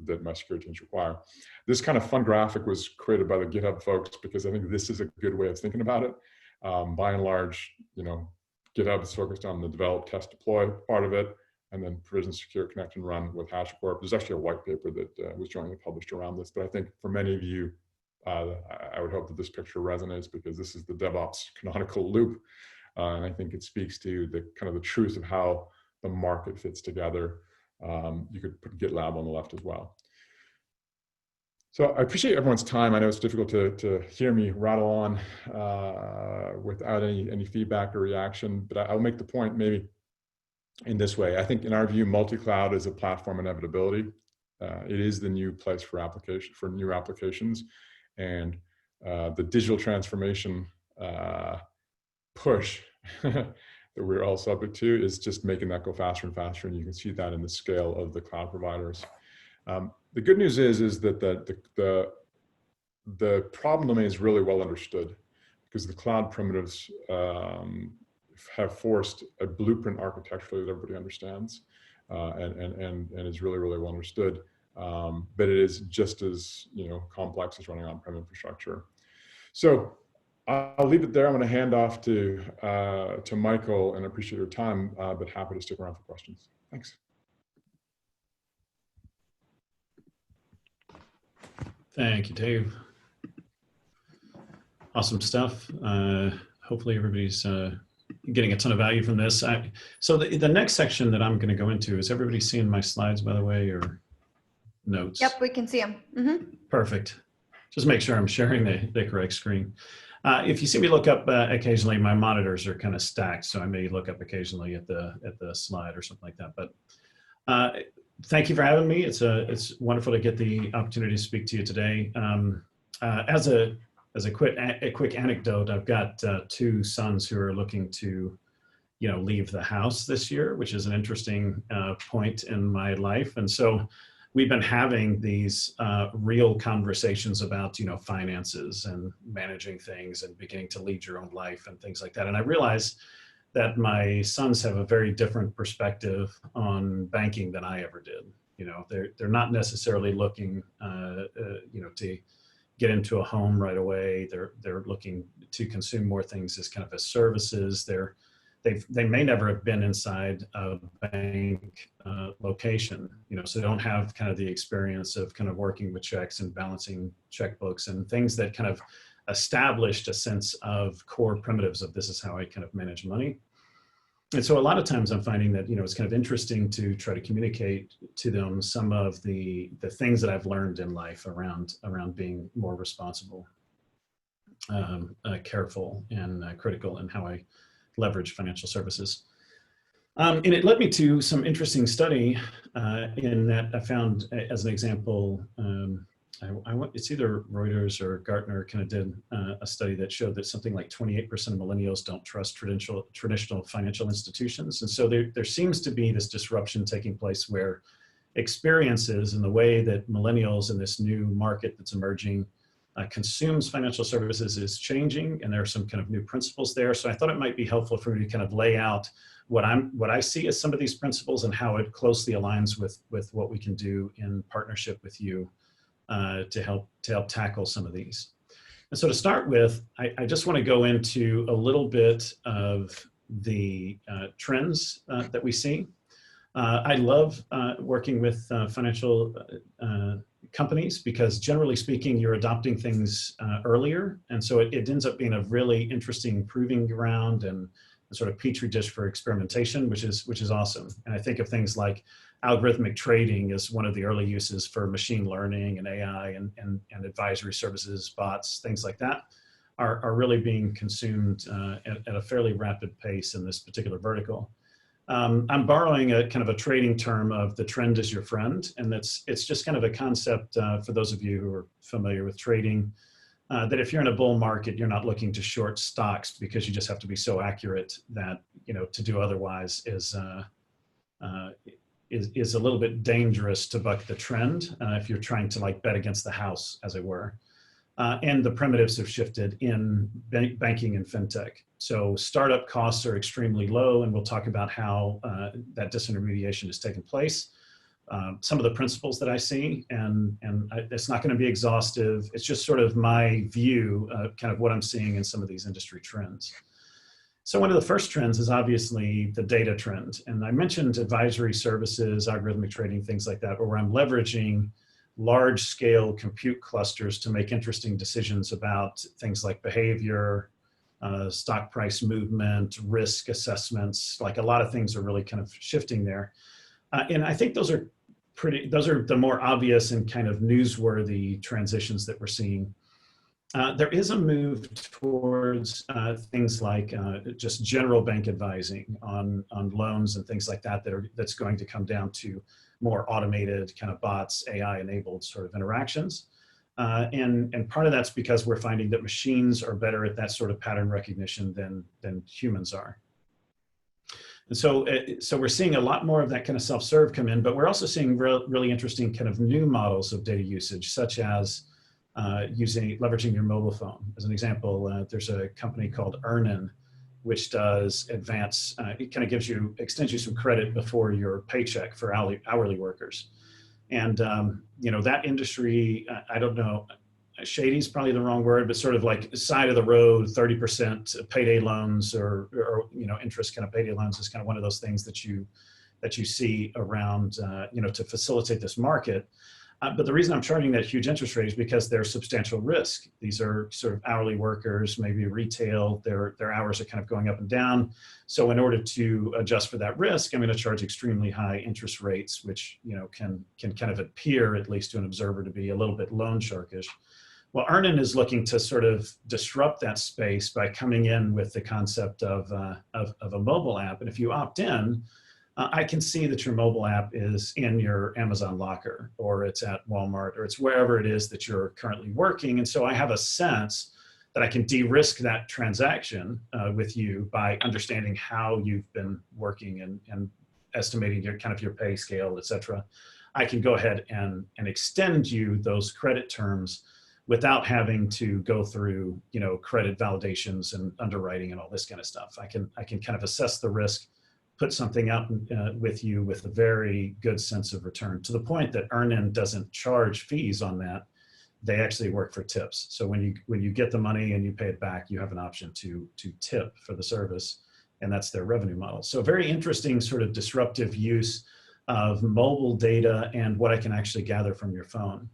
that my security teams require. This kind of fun graphic was created by the GitHub folks because I think this is a good way of thinking about it. By and large, GitHub is focused on the develop, test, deploy part of it, and then provision, secure, connect, and run with HashiCorp. There's actually a white paper that was jointly published around this, but I think for many of you, I would hope that this picture resonates, because this is the DevOps canonical loop, and I think it speaks to the kind of the truth of how the market fits together. You could put GitLab on the left as well. So I appreciate everyone's time. I know it's difficult to hear me rattle on without any feedback or reaction, but I'll make the point maybe in this way. I think in our view, multi-cloud is a platform inevitability. It is the new place for new applications, and the digital transformation push that we're all subject to is just making that go faster and faster, and you can see that in the scale of the cloud providers. The good news is that the problem domain is really well understood, because the cloud primitives have forced a blueprint architecturally that everybody understands, and is really, really well understood. But it is just as complex as running on-prem infrastructure. So I'll leave it there. I'm going to hand off to Michael, and I appreciate your time, but happy to stick around for questions. Thanks. Thank you, Dave. Awesome stuff. Hopefully everybody's getting a ton of value from this. So the next section that I'm going to go into, is everybody seeing my slides, by the way, or notes? Yep, we can see them. Mm-hmm. Perfect. Just make sure I'm sharing the correct screen. If you see me look up occasionally, my monitors are kind of stacked, so I may look up occasionally at the slide or something like that. But thank you for having me. It's wonderful to get the opportunity to speak to you today. As a quick anecdote, I've got 2 sons who are looking to, leave the house this year, which is an interesting point in my life. And so we've been having these real conversations about, finances and managing things and beginning to lead your own life and things like that. And I realized that my sons have a very different perspective on banking than I ever did. They're not necessarily looking, to get into a home right away. They're looking to consume more things as kind of as services. They may never have been inside a bank location, so they don't have kind of the experience of kind of working with checks and balancing checkbooks and things that kind of established a sense of core primitives of this is how I kind of manage money. And so a lot of times I'm finding that, it's kind of interesting to try to communicate to them some of the things that I've learned in life around being more responsible, careful, and critical in how I leverage financial services. And it led me to some interesting study in that I found, as an example, it's either Reuters or Gartner kind of did a study that showed that something like 28% of millennials don't trust traditional financial institutions. And so there seems to be this disruption taking place where experiences and the way that millennials in this new market that's emerging consumes financial services is changing, and there are some kind of new principles there. So I thought it might be helpful for me to kind of lay out what I see as some of these principles and how it closely aligns with what we can do in partnership with you to help tackle some of these. And so to start with, I just want to go into a little bit of the trends that we see. I love working with financial companies because generally speaking, you're adopting things earlier. And so it ends up being a really interesting proving ground and a sort of petri dish for experimentation, which is awesome. And I think of things like algorithmic trading as one of the early uses for machine learning and AI and advisory services, bots, things like that are really being consumed at a fairly rapid pace in this particular vertical. I'm borrowing a kind of a trading term of the trend is your friend. And it's just kind of a concept for those of you who are familiar with trading, that if you're in a bull market, you're not looking to short stocks because you just have to be so accurate that, to do otherwise is a little bit dangerous to buck the trend if you're trying to like bet against the house, as it were. And the primitives have shifted in banking and FinTech. So startup costs are extremely low, and we'll talk about how that disintermediation has taken place. Some of the principles that I see, and it's not going to be exhaustive. It's just sort of my view, kind of what I'm seeing in some of these industry trends. So one of the first trends is obviously the data trend. And I mentioned advisory services, algorithmic trading, things like that, where I'm leveraging large scale compute clusters to make interesting decisions about things like behavior, stock price movement, risk assessments. Like a lot of things are really kind of shifting there. And I think those are the more obvious and kind of newsworthy transitions that we're seeing. There is a move towards things like just general bank advising on loans and things like that that's going to come down to more automated kind of bots, AI-enabled sort of interactions. And part of that's because we're finding that machines are better at that sort of pattern recognition than humans are. And so we're seeing a lot more of that kind of self-serve come in, but we're also seeing really interesting kind of new models of data usage, such as leveraging your mobile phone. As an example, there's a company called Earnin, which does advance, it kind of extends you some credit before your paycheck for hourly workers. And, that industry, I don't know, shady is probably the wrong word, but sort of like side of the road, 30% payday loans or interest kind of payday loans is kind of one of those things that you see around, to facilitate this market. But the reason I'm charging that huge interest rate is because there's substantial risk. These are sort of hourly workers, maybe retail, their hours are kind of going up and down. So in order to adjust for that risk, I'm going to charge extremely high interest rates, which can kind of appear, at least to an observer, to be a little bit loan sharkish. Well, Earnin is looking to sort of disrupt that space by coming in with the concept of a mobile app. And if you opt in, I can see that your mobile app is in your Amazon locker, or it's at Walmart, or it's wherever it is that you're currently working. And so I have a sense that I can de-risk that transaction with you by understanding how you've been working and estimating your kind of your pay scale, et cetera. I can go ahead and extend you those credit terms without having to go through, credit validations and underwriting and all this kind of stuff. I can kind of assess the risk, put something out with you with a very good sense of return, to the point that Earnin doesn't charge fees on that. They actually work for tips. So when you get the money and you pay it back, you have an option to tip for the service, and that's their revenue model. So very interesting sort of disruptive use of mobile data and what I can actually gather from your phone.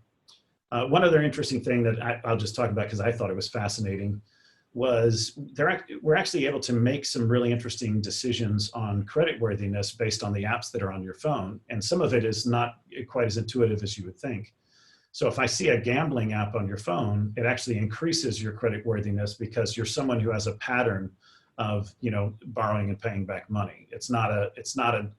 One other interesting thing that I'll just talk about because I thought it was fascinating was we're actually able to make some really interesting decisions on creditworthiness based on the apps that are on your phone. And some of it is not quite as intuitive as you would think. So if I see a gambling app on your phone, it actually increases your creditworthiness because you're someone who has a pattern of, borrowing and paying back money. It's not an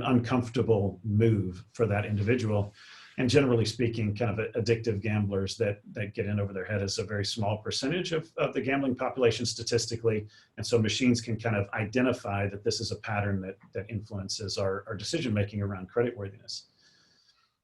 uncomfortable move for that individual. And generally speaking, kind of addictive gamblers that get in over their head is a very small percentage of the gambling population statistically. And so machines can kind of identify that this is a pattern that influences our decision-making around creditworthiness.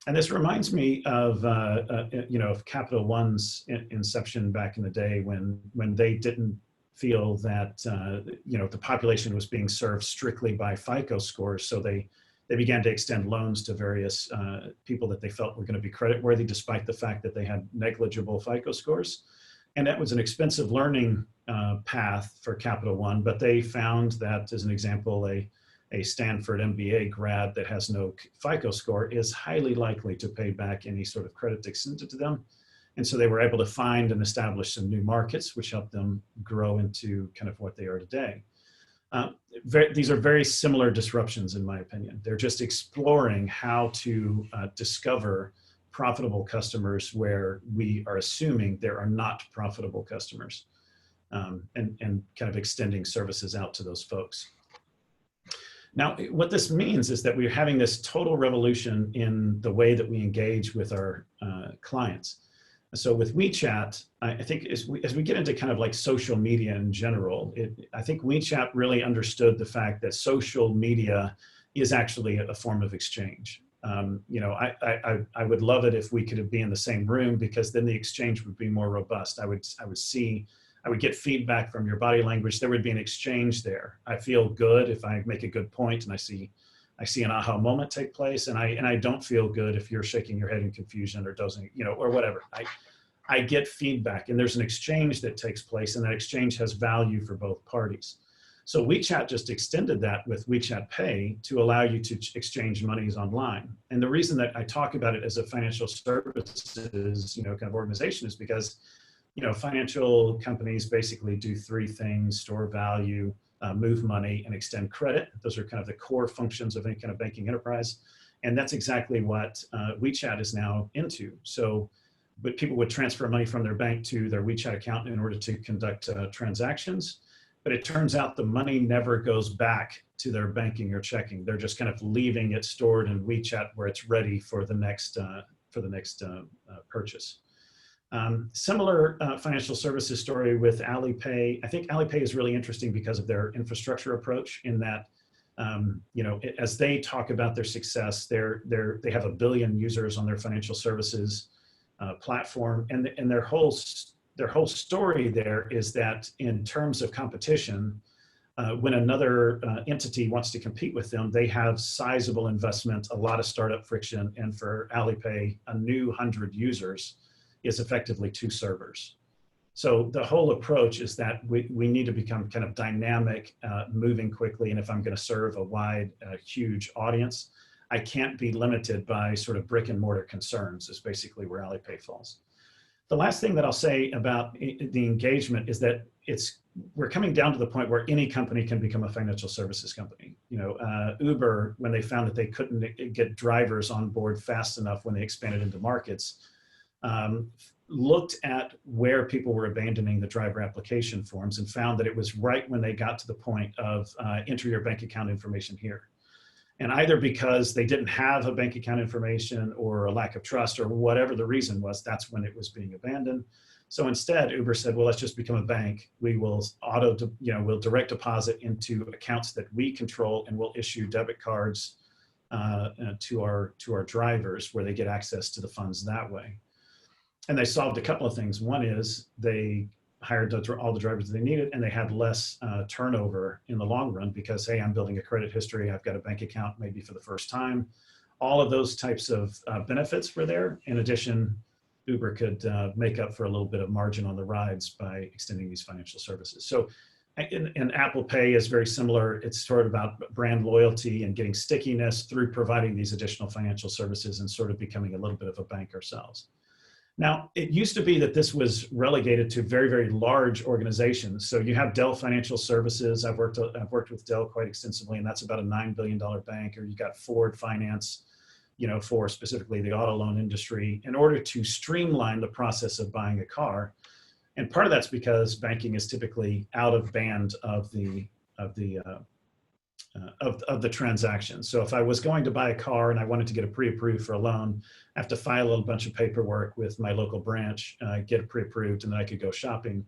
And this reminds me of, of Capital One's inception back in the day when they didn't feel that, the population was being served strictly by FICO scores. So they began to extend loans to various people that they felt were going to be creditworthy, despite the fact that they had negligible FICO scores. And that was an expensive learning path for Capital One, but they found that, as an example, a Stanford MBA grad that has no FICO score is highly likely to pay back any sort of credit extended to them. And so they were able to find and establish some new markets, which helped them grow into kind of what they are today. These are very similar disruptions, in my opinion. They're just exploring how to discover profitable customers where we are assuming there are not profitable customers, and kind of extending services out to those folks. Now, what this means is that we're having this total revolution in the way that we engage with our clients. So with WeChat, I think as we get into kind of like social media in general, I think WeChat really understood the fact that social media is actually a form of exchange. I would love it if we could be in the same room, because then the exchange would be more robust. I would get feedback from your body language. There would be an exchange there. I feel good if I make a good point and I see an aha moment take place, and I don't feel good if you're shaking your head in confusion or dozing, or whatever. I get feedback, and there's an exchange that takes place, and that exchange has value for both parties. So WeChat just extended that with WeChat Pay to allow you to exchange monies online. And the reason that I talk about it as a financial services, kind of organization is because financial companies basically do three things: store value, move money, and extend credit. Those are kind of the core functions of any kind of banking enterprise. And that's exactly what WeChat is now into. So, but people would transfer money from their bank to their WeChat account in order to conduct transactions. But it turns out the money never goes back to their banking or checking. They're just kind of leaving it stored in WeChat where it's ready for the next purchase. Similar financial services story with Alipay. I think Alipay is really interesting because of their infrastructure approach, in that, as they talk about their success, they have 1 billion users on their financial services platform, and their whole story there is that in terms of competition, when another entity wants to compete with them, they have sizable investment, a lot of startup friction, and for Alipay, a new 100 users is effectively 2 servers. So the whole approach is that we need to become kind of dynamic, moving quickly, and if I'm going to serve a wide, huge audience, I can't be limited by sort of brick and mortar concerns, is basically where Alipay falls. The last thing that I'll say about the engagement is that we're coming down to the point where any company can become a financial services company. Uber, when they found that they couldn't get drivers on board fast enough when they expanded into markets, looked at where people were abandoning the driver application forms and found that it was right when they got to the point of enter your bank account information here. And either because they didn't have a bank account information or a lack of trust or whatever the reason was, that's when it was being abandoned. So instead, Uber said, well, let's just become a bank. We will we'll direct deposit into accounts that we control, and we'll issue debit cards to our drivers where they get access to the funds that way. And they solved a couple of things. One is they hired all the drivers they needed, and they had less turnover in the long run because, hey, I'm building a credit history. I've got a bank account maybe for the first time. All of those types of benefits were there. In addition, Uber could make up for a little bit of margin on the rides by extending these financial services. So, and Apple Pay is very similar. It's sort of about brand loyalty and getting stickiness through providing these additional financial services and sort of becoming a little bit of a bank ourselves. Now, it used to be that this was relegated to very, very large organizations. So you have Dell Financial Services. I've worked with Dell quite extensively, and that's about a $9 billion bank. Or you got Ford Finance, for specifically the auto loan industry, in order to streamline the process of buying a car. And part of that's because banking is typically out of band of the transaction. So if I was going to buy a car and I wanted to get it pre-approved for a loan, I have to file a little bunch of paperwork with my local branch, get it pre-approved, and then I could go shopping.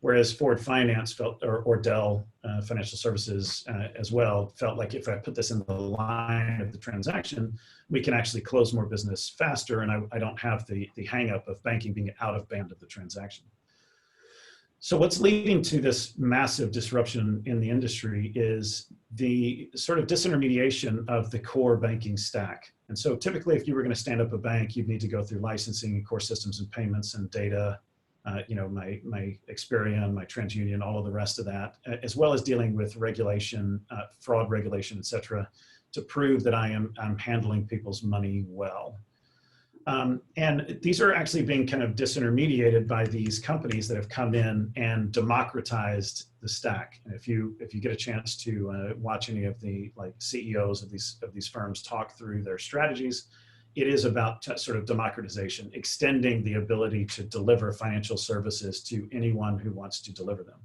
Whereas Ford Finance felt, or Dell Financial Services as well, felt like if I put this in the line of the transaction, we can actually close more business faster, and I don't have the hang up of banking being out of band of the transaction. So what's leading to this massive disruption in the industry is the sort of disintermediation of the core banking stack. And so typically, if you were going to stand up a bank, you'd need to go through licensing, core systems and payments and data, my Experian, my TransUnion, all of the rest of that, as well as dealing with regulation, fraud regulation, et cetera, to prove that I'm handling people's money well. And these are actually being kind of disintermediated by these companies that have come in and democratized the stack. And if you get a chance to watch any of the CEOs of these firms talk through their strategies, it is about sort of democratization, extending the ability to deliver financial services to anyone who wants to deliver them.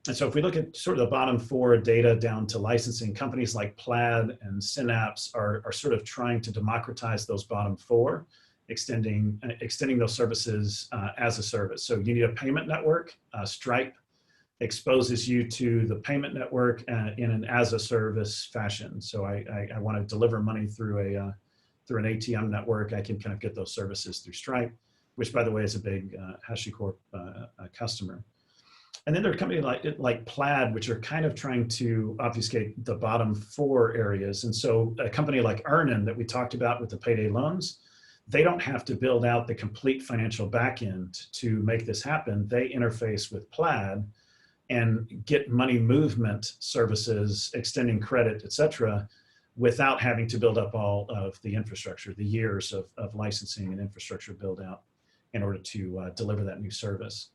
And so if we look at sort of the bottom four data down to licensing, companies like Plaid and Synapse are sort of trying to democratize those bottom four, extending those services as a service. So you need a payment network. Stripe exposes you to the payment network in an as a service fashion. So I want to deliver money through an ATM network. I can kind of get those services through Stripe, which by the way is a big HashiCorp customer. And then there are companies like Plaid, which are kind of trying to obfuscate the bottom four areas. And so a company like Earnin that we talked about with the payday loans, they don't have to build out the complete financial backend to make this happen. They interface with Plaid and get money movement services, extending credit, et cetera, without having to build up all of the infrastructure, the years of licensing and infrastructure build out in order to deliver that new service.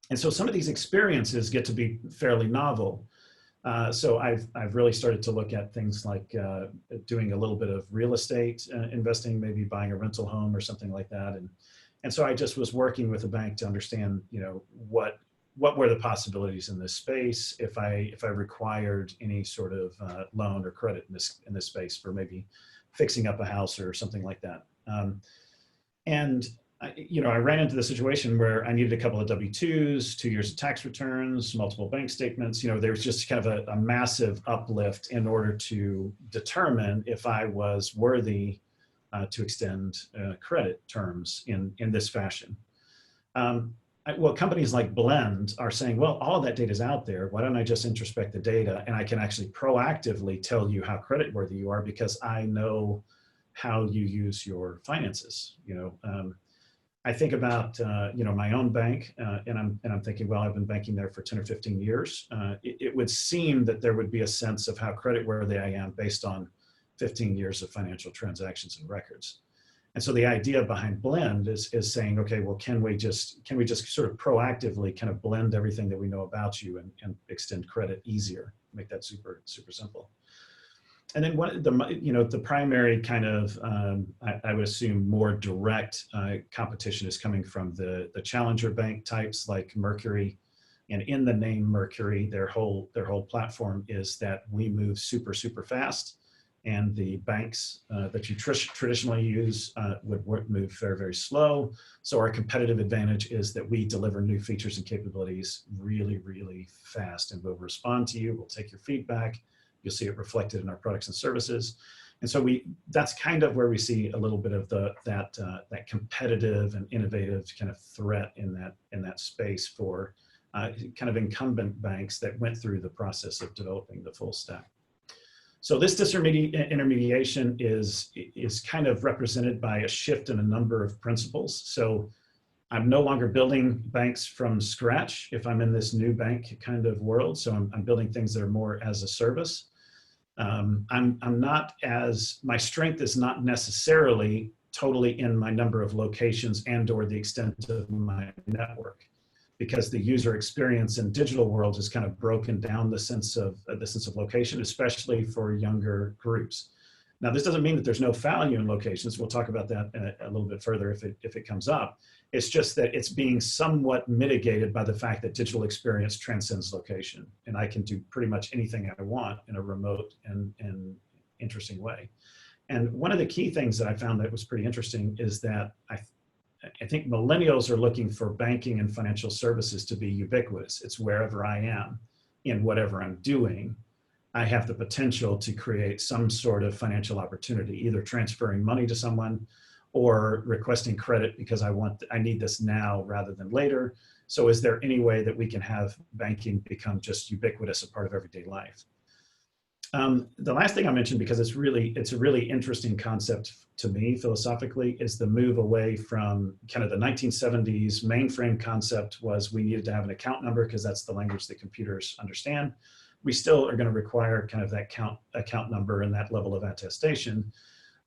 And so some of these experiences get to be fairly novel. So I've really started to look at things like doing a little bit of real estate investing, maybe buying a rental home or something like that. And so I just was working with a bank to understand, what were the possibilities in this space if I required any sort of loan or credit in this space for maybe fixing up a house or something like that. I ran into the situation where I needed a couple of W-2s, 2 years of tax returns, multiple bank statements. There was just kind of a massive uplift in order to determine if I was worthy to extend credit terms in this fashion. Well, companies like Blend are saying, well, all of that data is out there. Why don't I just introspect the data and I can actually proactively tell you how creditworthy you are because I know how you use your finances. I think about my own bank, and I'm thinking, well, I've been banking there for 10 or 15 years. It would seem that there would be a sense of how creditworthy I am based on 15 years of financial transactions and records. And so the idea behind Blend is saying, okay, well, can we just sort of proactively kind of blend everything that we know about you and extend credit easier, make that super, super simple. And then the primary kind of, I would assume more direct competition is coming from the challenger bank types like Mercury. And in the name Mercury, their whole platform is that we move super, super fast. And the banks that you traditionally use would move very, very slow. So our competitive advantage is that we deliver new features and capabilities really, really fast. And we'll respond to you, we'll take your feedback. You'll see it reflected in our products and services. And so that's kind of where we see a little bit of that competitive and innovative kind of threat in that space for kind of incumbent banks that went through the process of developing the full stack. So this disintermediation is kind of represented by a shift in a number of principles. So I'm no longer building banks from scratch if I'm in this new bank kind of world. So I'm building things that are more as a service. My strength is not necessarily totally in my number of locations and or the extent of my network, because the user experience in digital worlds is kind of broken down the sense of location, especially for younger groups. Now, this doesn't mean that there's no value in locations. We'll talk about that a little bit further if it comes up. It's just that it's being somewhat mitigated by the fact that digital experience transcends location, and I can do pretty much anything I want in a remote and interesting way. And one of the key things that I found that was pretty interesting is that I think millennials are looking for banking and financial services to be ubiquitous. It's wherever I am, in whatever I'm doing, I have the potential to create some sort of financial opportunity, either transferring money to someone or requesting credit because I need this now rather than later. So is there any way that we can have banking become just ubiquitous, a part of everyday life? The last thing I mentioned, because it's a really interesting concept to me philosophically, is the move away from kind of the 1970s mainframe concept was we needed to have an account number because that's the language that computers understand. We still are going to require kind of that account number and that level of attestation,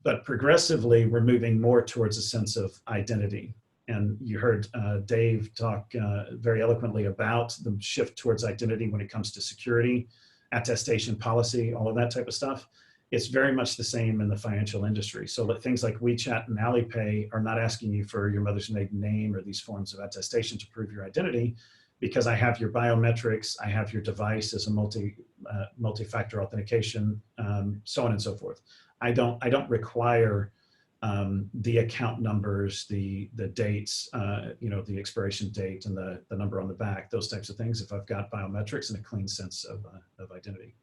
but progressively we're moving more towards a sense of identity. And you heard Dave talk very eloquently about the shift towards identity when it comes to security, attestation policy, all of that type of stuff. It's very much the same in the financial industry. So that things like WeChat and Alipay are not asking you for your mother's maiden name or these forms of attestation to prove your identity, because I have your biometrics, I have your device as a multi-factor authentication, so on and so forth. I don't require the account numbers, the dates, the expiration date and the number on the back, those types of things, if I've got biometrics and a clean sense of identity.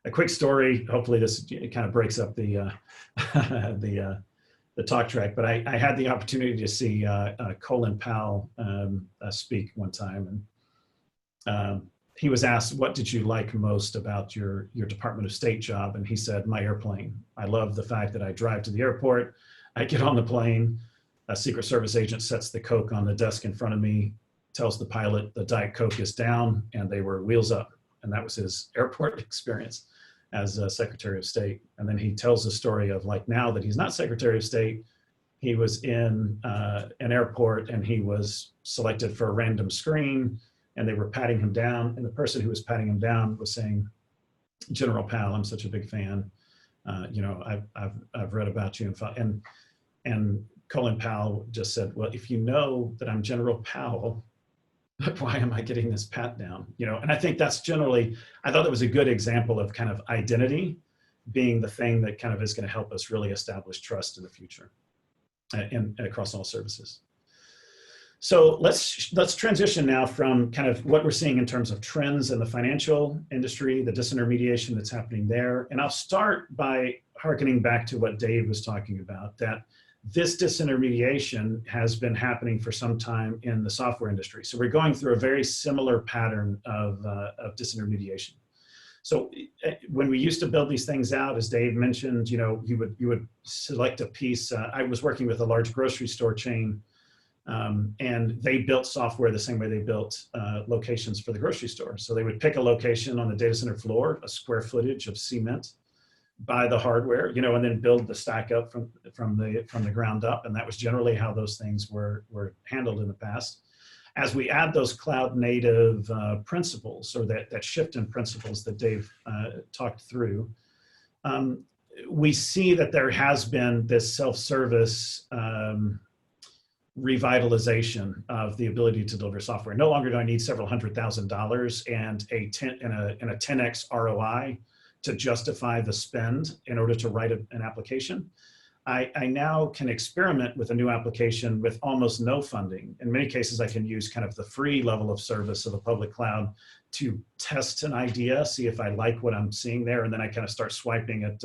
A quick story, hopefully this kind of breaks up the talk track, but I had the opportunity to see Colin Powell speak one time, and he was asked, what did you like most about your Department of State job? And he said, my airplane. I love the fact that I drive to the airport, I get on the plane, a Secret Service agent sets the Coke on the desk in front of me, tells the pilot the Diet Coke is down, and they were wheels up. And that was his airport experience as a Secretary of State. And then he tells the story of, like, now that he's not Secretary of State, he was in an airport and he was selected for a random screen and they were patting him down. And the person who was patting him down was saying, General Powell, I'm such a big fan. I've read about you. And Colin Powell just said, well, if you know that I'm General Powell, why am I getting this pat down? And I think that's generally, I thought that was a good example of kind of identity being the thing that kind of is going to help us really establish trust in the future and across all services. So let's transition now from kind of what we're seeing in terms of trends in the financial industry, the disintermediation that's happening there. And I'll start by hearkening back to what Dave was talking about, that this disintermediation has been happening for some time in the software industry. So we're going through a very similar pattern of disintermediation. So when we used to build these things out, as Dave mentioned, you would select a piece. I was working with a large grocery store chain, and they built software the same way they built locations for the grocery store. So they would pick a location on the data center floor, a square footage of cement, buy the hardware, and then build the stack up from the ground up. And that was generally how those things were handled in the past. As we add those cloud native principles, or that shift in principles that Dave talked through, we see that there has been this self-service revitalization of the ability to deliver software. No longer do I need several $100,000 and a 10x ROI to justify the spend in order to write an application. I now can experiment with a new application with almost no funding. In many cases, I can use kind of the free level of service of a public cloud to test an idea, see if I like what I'm seeing there, and then I kind of start swiping at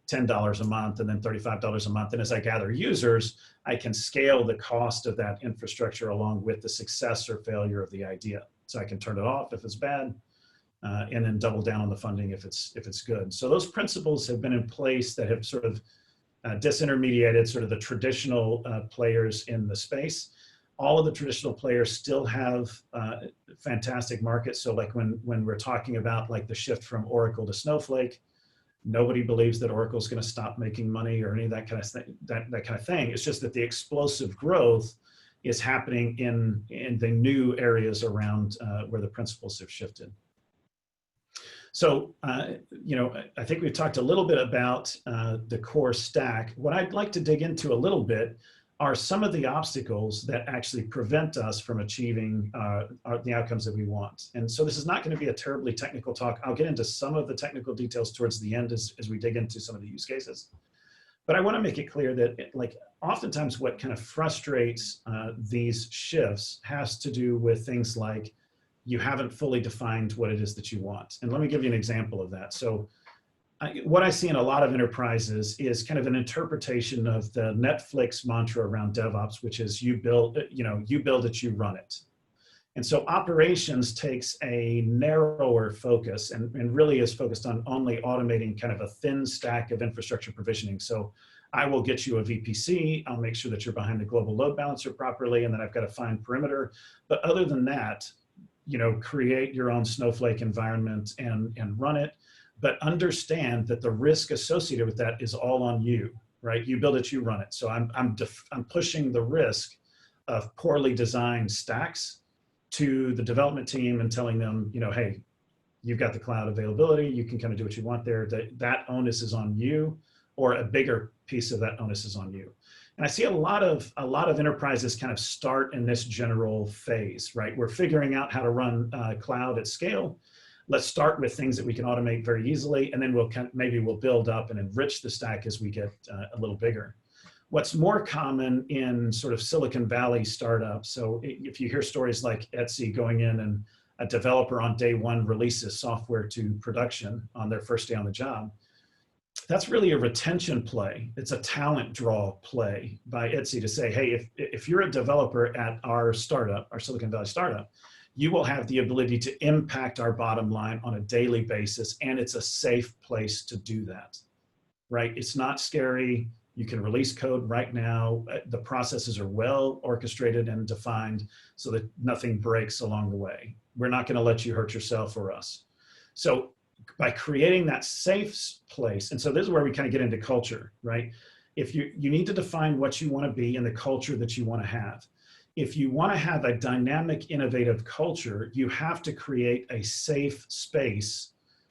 $10 a month and then $35 a month. And as I gather users, I can scale the cost of that infrastructure along with the success or failure of the idea. So I can turn it off if it's bad, and then double down on the funding if it's good. So those principles have been in place that have sort of disintermediated sort of the traditional players in the space. All of the traditional players still have fantastic markets. So like when we're talking about like the shift from Oracle to Snowflake, nobody believes that Oracle is going to stop making money or any of that kind of thing. That kind of thing. It's just that the explosive growth is happening in the new areas around where the principles have shifted. So, I think we've talked a little bit about the core stack. What I'd like to dig into a little bit are some of the obstacles that actually prevent us from achieving the outcomes that we want. And so this is not going to be a terribly technical talk. I'll get into some of the technical details towards the end as we dig into some of the use cases. But I want to make it clear that like oftentimes what kind of frustrates these shifts has to do with things like you haven't fully defined what it is that you want. And let me give you an example of that. So what I see in a lot of enterprises is kind of an interpretation of the Netflix mantra around DevOps, which is you build it, you run it. And so operations takes a narrower focus and really is focused on only automating kind of a thin stack of infrastructure provisioning. So I will get you a VPC, I'll make sure that you're behind the global load balancer properly, and then I've got a fine perimeter. But other than that, create your own Snowflake environment and run it. But understand that the risk associated with that is all on you, right? You build it, you run it. So I'm pushing the risk of poorly designed stacks to the development team and telling them, hey, you've got the cloud availability, you can kind of do what you want there. That onus is on you, or a bigger piece of that onus is on you. And I see a lot of enterprises kind of start in this general phase, right? We're figuring out how to run cloud at scale. Let's start with things that we can automate very easily, and then maybe we'll build up and enrich the stack as we get a little bigger. What's more common in sort of Silicon Valley startups, so if you hear stories like Etsy going in and a developer on day one releases software to production on their first day on the job, that's really a retention play. It's a talent draw play by Etsy to say, hey, if you're a developer at our startup, our Silicon Valley startup, you will have the ability to impact our bottom line on a daily basis, and it's a safe place to do that, right? It's not scary. You can release code right now. The processes are well orchestrated and defined so that nothing breaks along the way. We're not going to let you hurt yourself or us. So by creating that safe place, and so this is where we kind of get into culture, right? If you need to define what you want to be and the culture that you want to have. If you want to have a dynamic, innovative culture, you have to create a safe space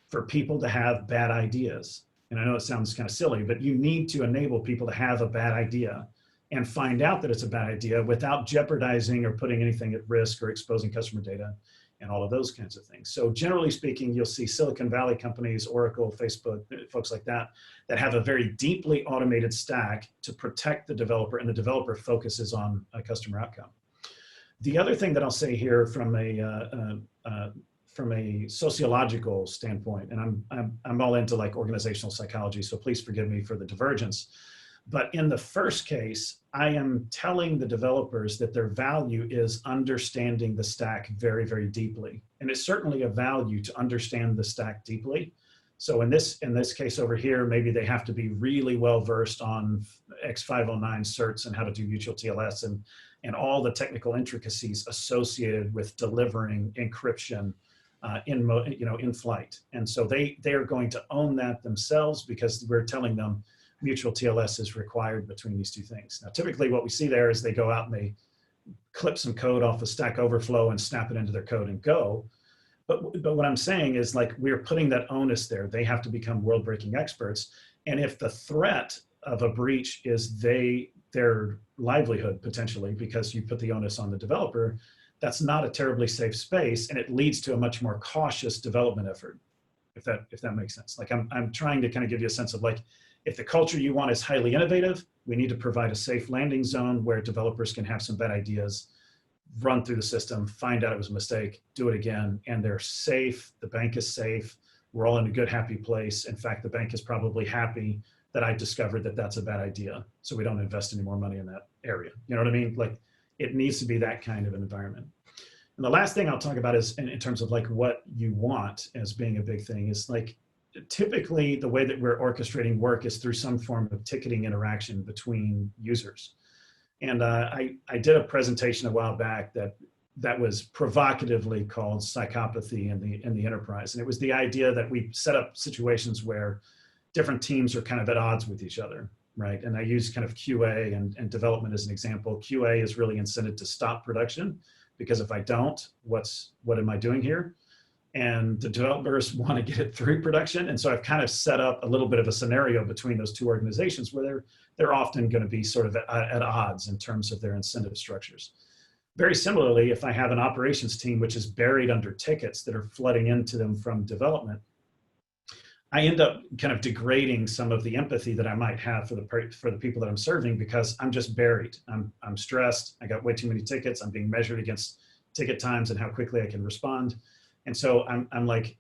for people to have bad ideas. And I know it sounds kind of silly, but you need to enable people to have a bad idea and find out that it's a bad idea without jeopardizing or putting anything at risk or exposing customer data and all of those kinds of things. So generally speaking, you'll see Silicon Valley companies, Oracle, Facebook, folks like that, that have a very deeply automated stack to protect the developer, and the developer focuses on a customer outcome. The other thing that I'll say here from a sociological standpoint, and I'm all into like organizational psychology, so please forgive me for the divergence. But in the first case, I am telling the developers that their value is understanding the stack very, very deeply. And it's certainly a value to understand the stack deeply. So in this case over here, maybe they have to be really well versed on X509 certs and how to do mutual TLS and all the technical intricacies associated with delivering encryption in flight. And so they are going to own that themselves because we're telling them mutual TLS is required between these two things. Now, typically what we see there is they go out and they clip some code off of Stack Overflow and snap it into their code and go. But what I'm saying is like we're putting that onus there. They have to become world-breaking experts. And if the threat of a breach is their livelihood potentially because you put the onus on the developer, that's not a terribly safe space, and it leads to a much more cautious development effort, if that makes sense. Like I'm trying to kind of give you a sense of like, if the culture you want is highly innovative, we need to provide a safe landing zone where developers can have some bad ideas, run through the system, find out it was a mistake, do it again, and they're safe. The bank is safe. We're all in a good, happy place. In fact, the bank is probably happy that I discovered that that's a bad idea, so we don't invest any more money in that area. You know what I mean? Like it needs to be that kind of an environment. And the last thing I'll talk about is in terms of like what you want as being a big thing is like, typically the way that we're orchestrating work is through some form of ticketing interaction between users. And I did a presentation a while back that was provocatively called psychopathy in the enterprise. And it was the idea that we set up situations where different teams are kind of at odds with each other, right? And I use kind of QA and development as an example. QA is really incented to stop production because if I don't, what am I doing here? And the developers want to get it through production. And so I've kind of set up a little bit of a scenario between those two organizations where they're often going to be sort of at odds in terms of their incentive structures. Very similarly, if I have an operations team which is buried under tickets that are flooding into them from development, I end up kind of degrading some of the empathy that I might have for the people that I'm serving, because I'm just buried. I'm stressed. I got way too many tickets. I'm being measured against ticket times and how quickly I can respond. And so I'm like,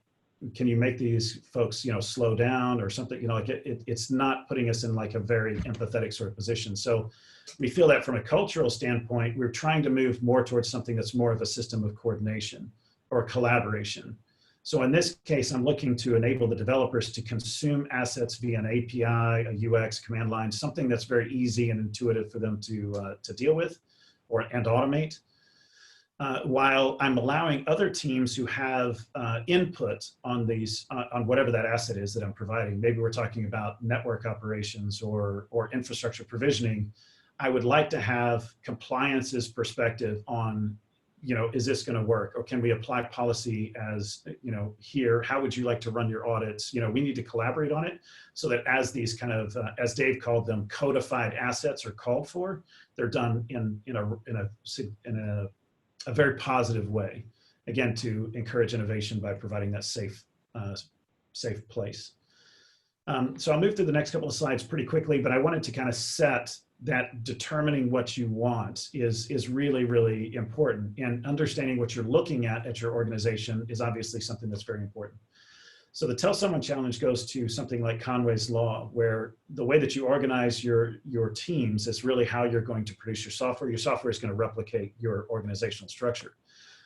can you make these folks, slow down or something? Like it's not putting us in like a very empathetic sort of position. So we feel that from a cultural standpoint, we're trying to move more towards something that's more of a system of coordination or collaboration. So in this case, I'm looking to enable the developers to consume assets via an API, a UX, command line, something that's very easy and intuitive for them to deal with and automate. While I'm allowing other teams who have input on these, on whatever that asset is that I'm providing. Maybe we're talking about network operations or infrastructure provisioning. I would like to have compliance's perspective on, is this going to work, or can we apply policy as, here? How would you like to run your audits? We need to collaborate on it so that as these kind of, as Dave called them, codified assets are called for, they're done in a very positive way, again, to encourage innovation by providing that safe place. So I'll move through the next couple of slides pretty quickly, but I wanted to kind of set that determining what you want is really, really important. And understanding what you're looking at your organization is obviously something that's very important. So the Tell Someone Challenge goes to something like Conway's Law, where the way that you organize your teams is really how you're going to produce your software. Your software is going to replicate your organizational structure.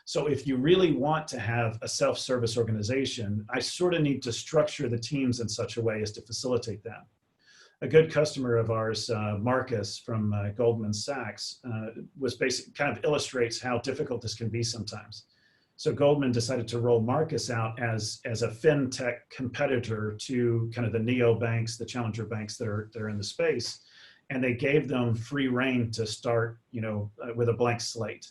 So if you really want to have a self-service organization, I sort of need to structure the teams in such a way as to facilitate that. A good customer of ours, Marcus from Goldman Sachs, was basically kind of illustrates how difficult this can be sometimes. So Goldman decided to roll Marcus out as a FinTech competitor to kind of the neobanks, the challenger banks that are in the space, and they gave them free rein to start, with a blank slate.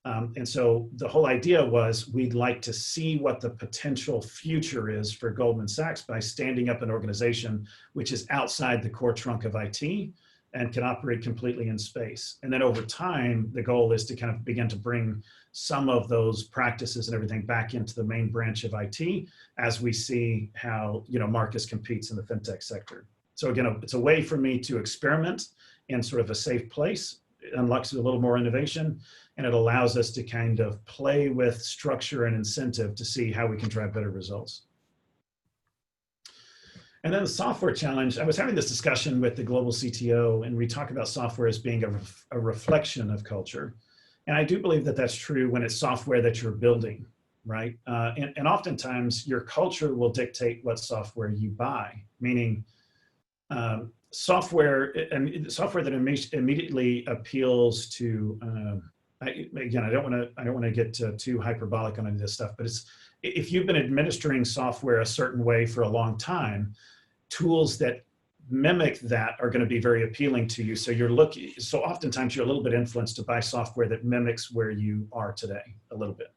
And so the whole idea was we'd like to see what the potential future is for Goldman Sachs by standing up an organization which is outside the core trunk of IT and can operate completely in space. And then over time, the goal is to kind of begin to bring some of those practices and everything back into the main branch of IT as we see how, Marcus competes in the FinTech sector. So again, it's a way for me to experiment in sort of a safe place. It unlocks a little more innovation, and it allows us to kind of play with structure and incentive to see how we can drive better results. And then the software challenge, I was having this discussion with the global CTO, and we talk about software as being a reflection of culture. And I do believe that that's true when it's software that you're building, right? And oftentimes your culture will dictate what software you buy, meaning software that immediately appeals to, again, I don't want to get too hyperbolic on any of this stuff, but if you've been administering software a certain way for a long time, tools that mimic that are going to be very appealing to you. So so oftentimes you're a little bit influenced to buy software that mimics where you are today a little bit.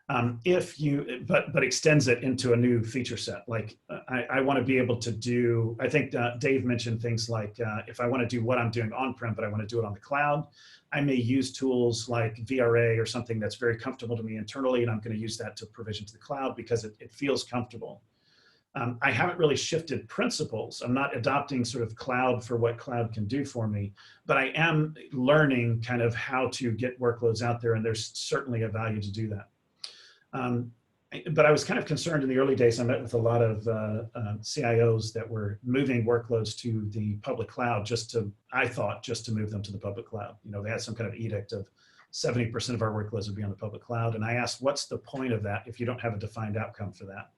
But extends it into a new feature set. Like I want to be able to do, I think Dave mentioned things like, if I want to do what I'm doing on-prem, but I want to do it on the cloud, I may use tools like VRA or something that's very comfortable to me internally, and I'm going to use that to provision to the cloud because it feels comfortable. I haven't really shifted principles. I'm not adopting sort of cloud for what cloud can do for me, but I am learning kind of how to get workloads out there, and there's certainly a value to do that. But I was kind of concerned in the early days. I met with a lot of CIOs that were moving workloads to the public cloud I thought just to move them to the public cloud. They had some kind of edict of 70% of our workloads would be on the public cloud. And I asked, what's the point of that if you don't have a defined outcome for that?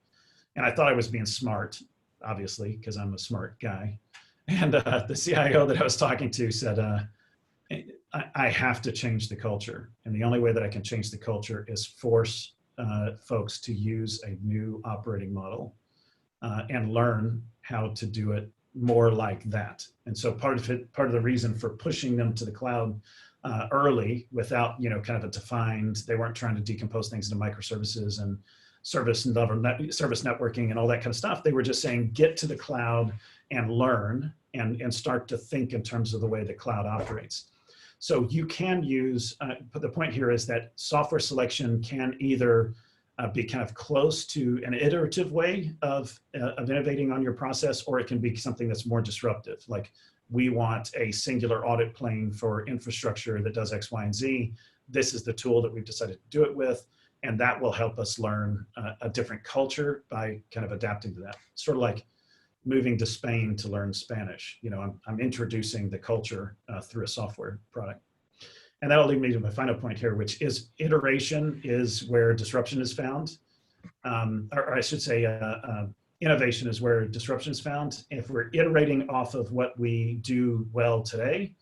And I thought I was being smart, obviously, because I'm a smart guy. And the CIO that I was talking to said, I have to change the culture. And the only way that I can change the culture is force folks to use a new operating model and learn how to do it more like that. And so part of the reason for pushing them to the cloud early without, kind of a defined, they weren't trying to decompose things into microservices and service networking and all that kind of stuff. They were just saying, get to the cloud and learn and start to think in terms of the way the cloud operates. So you can use, but the point here is that software selection can either be kind of close to an iterative way of innovating on your process, or it can be something that's more disruptive. Like, we want a singular audit plane for infrastructure that does X, Y, and Z. This is the tool that we've decided to do it with, and that will help us learn a different culture by kind of adapting to that. Sort of like moving to Spain to learn Spanish. You know, I'm introducing the culture through a software product. And that'll lead me to my final point here, which is iteration is where disruption is found. Or I should say innovation is where disruption is found. If we're iterating off of what we do well today,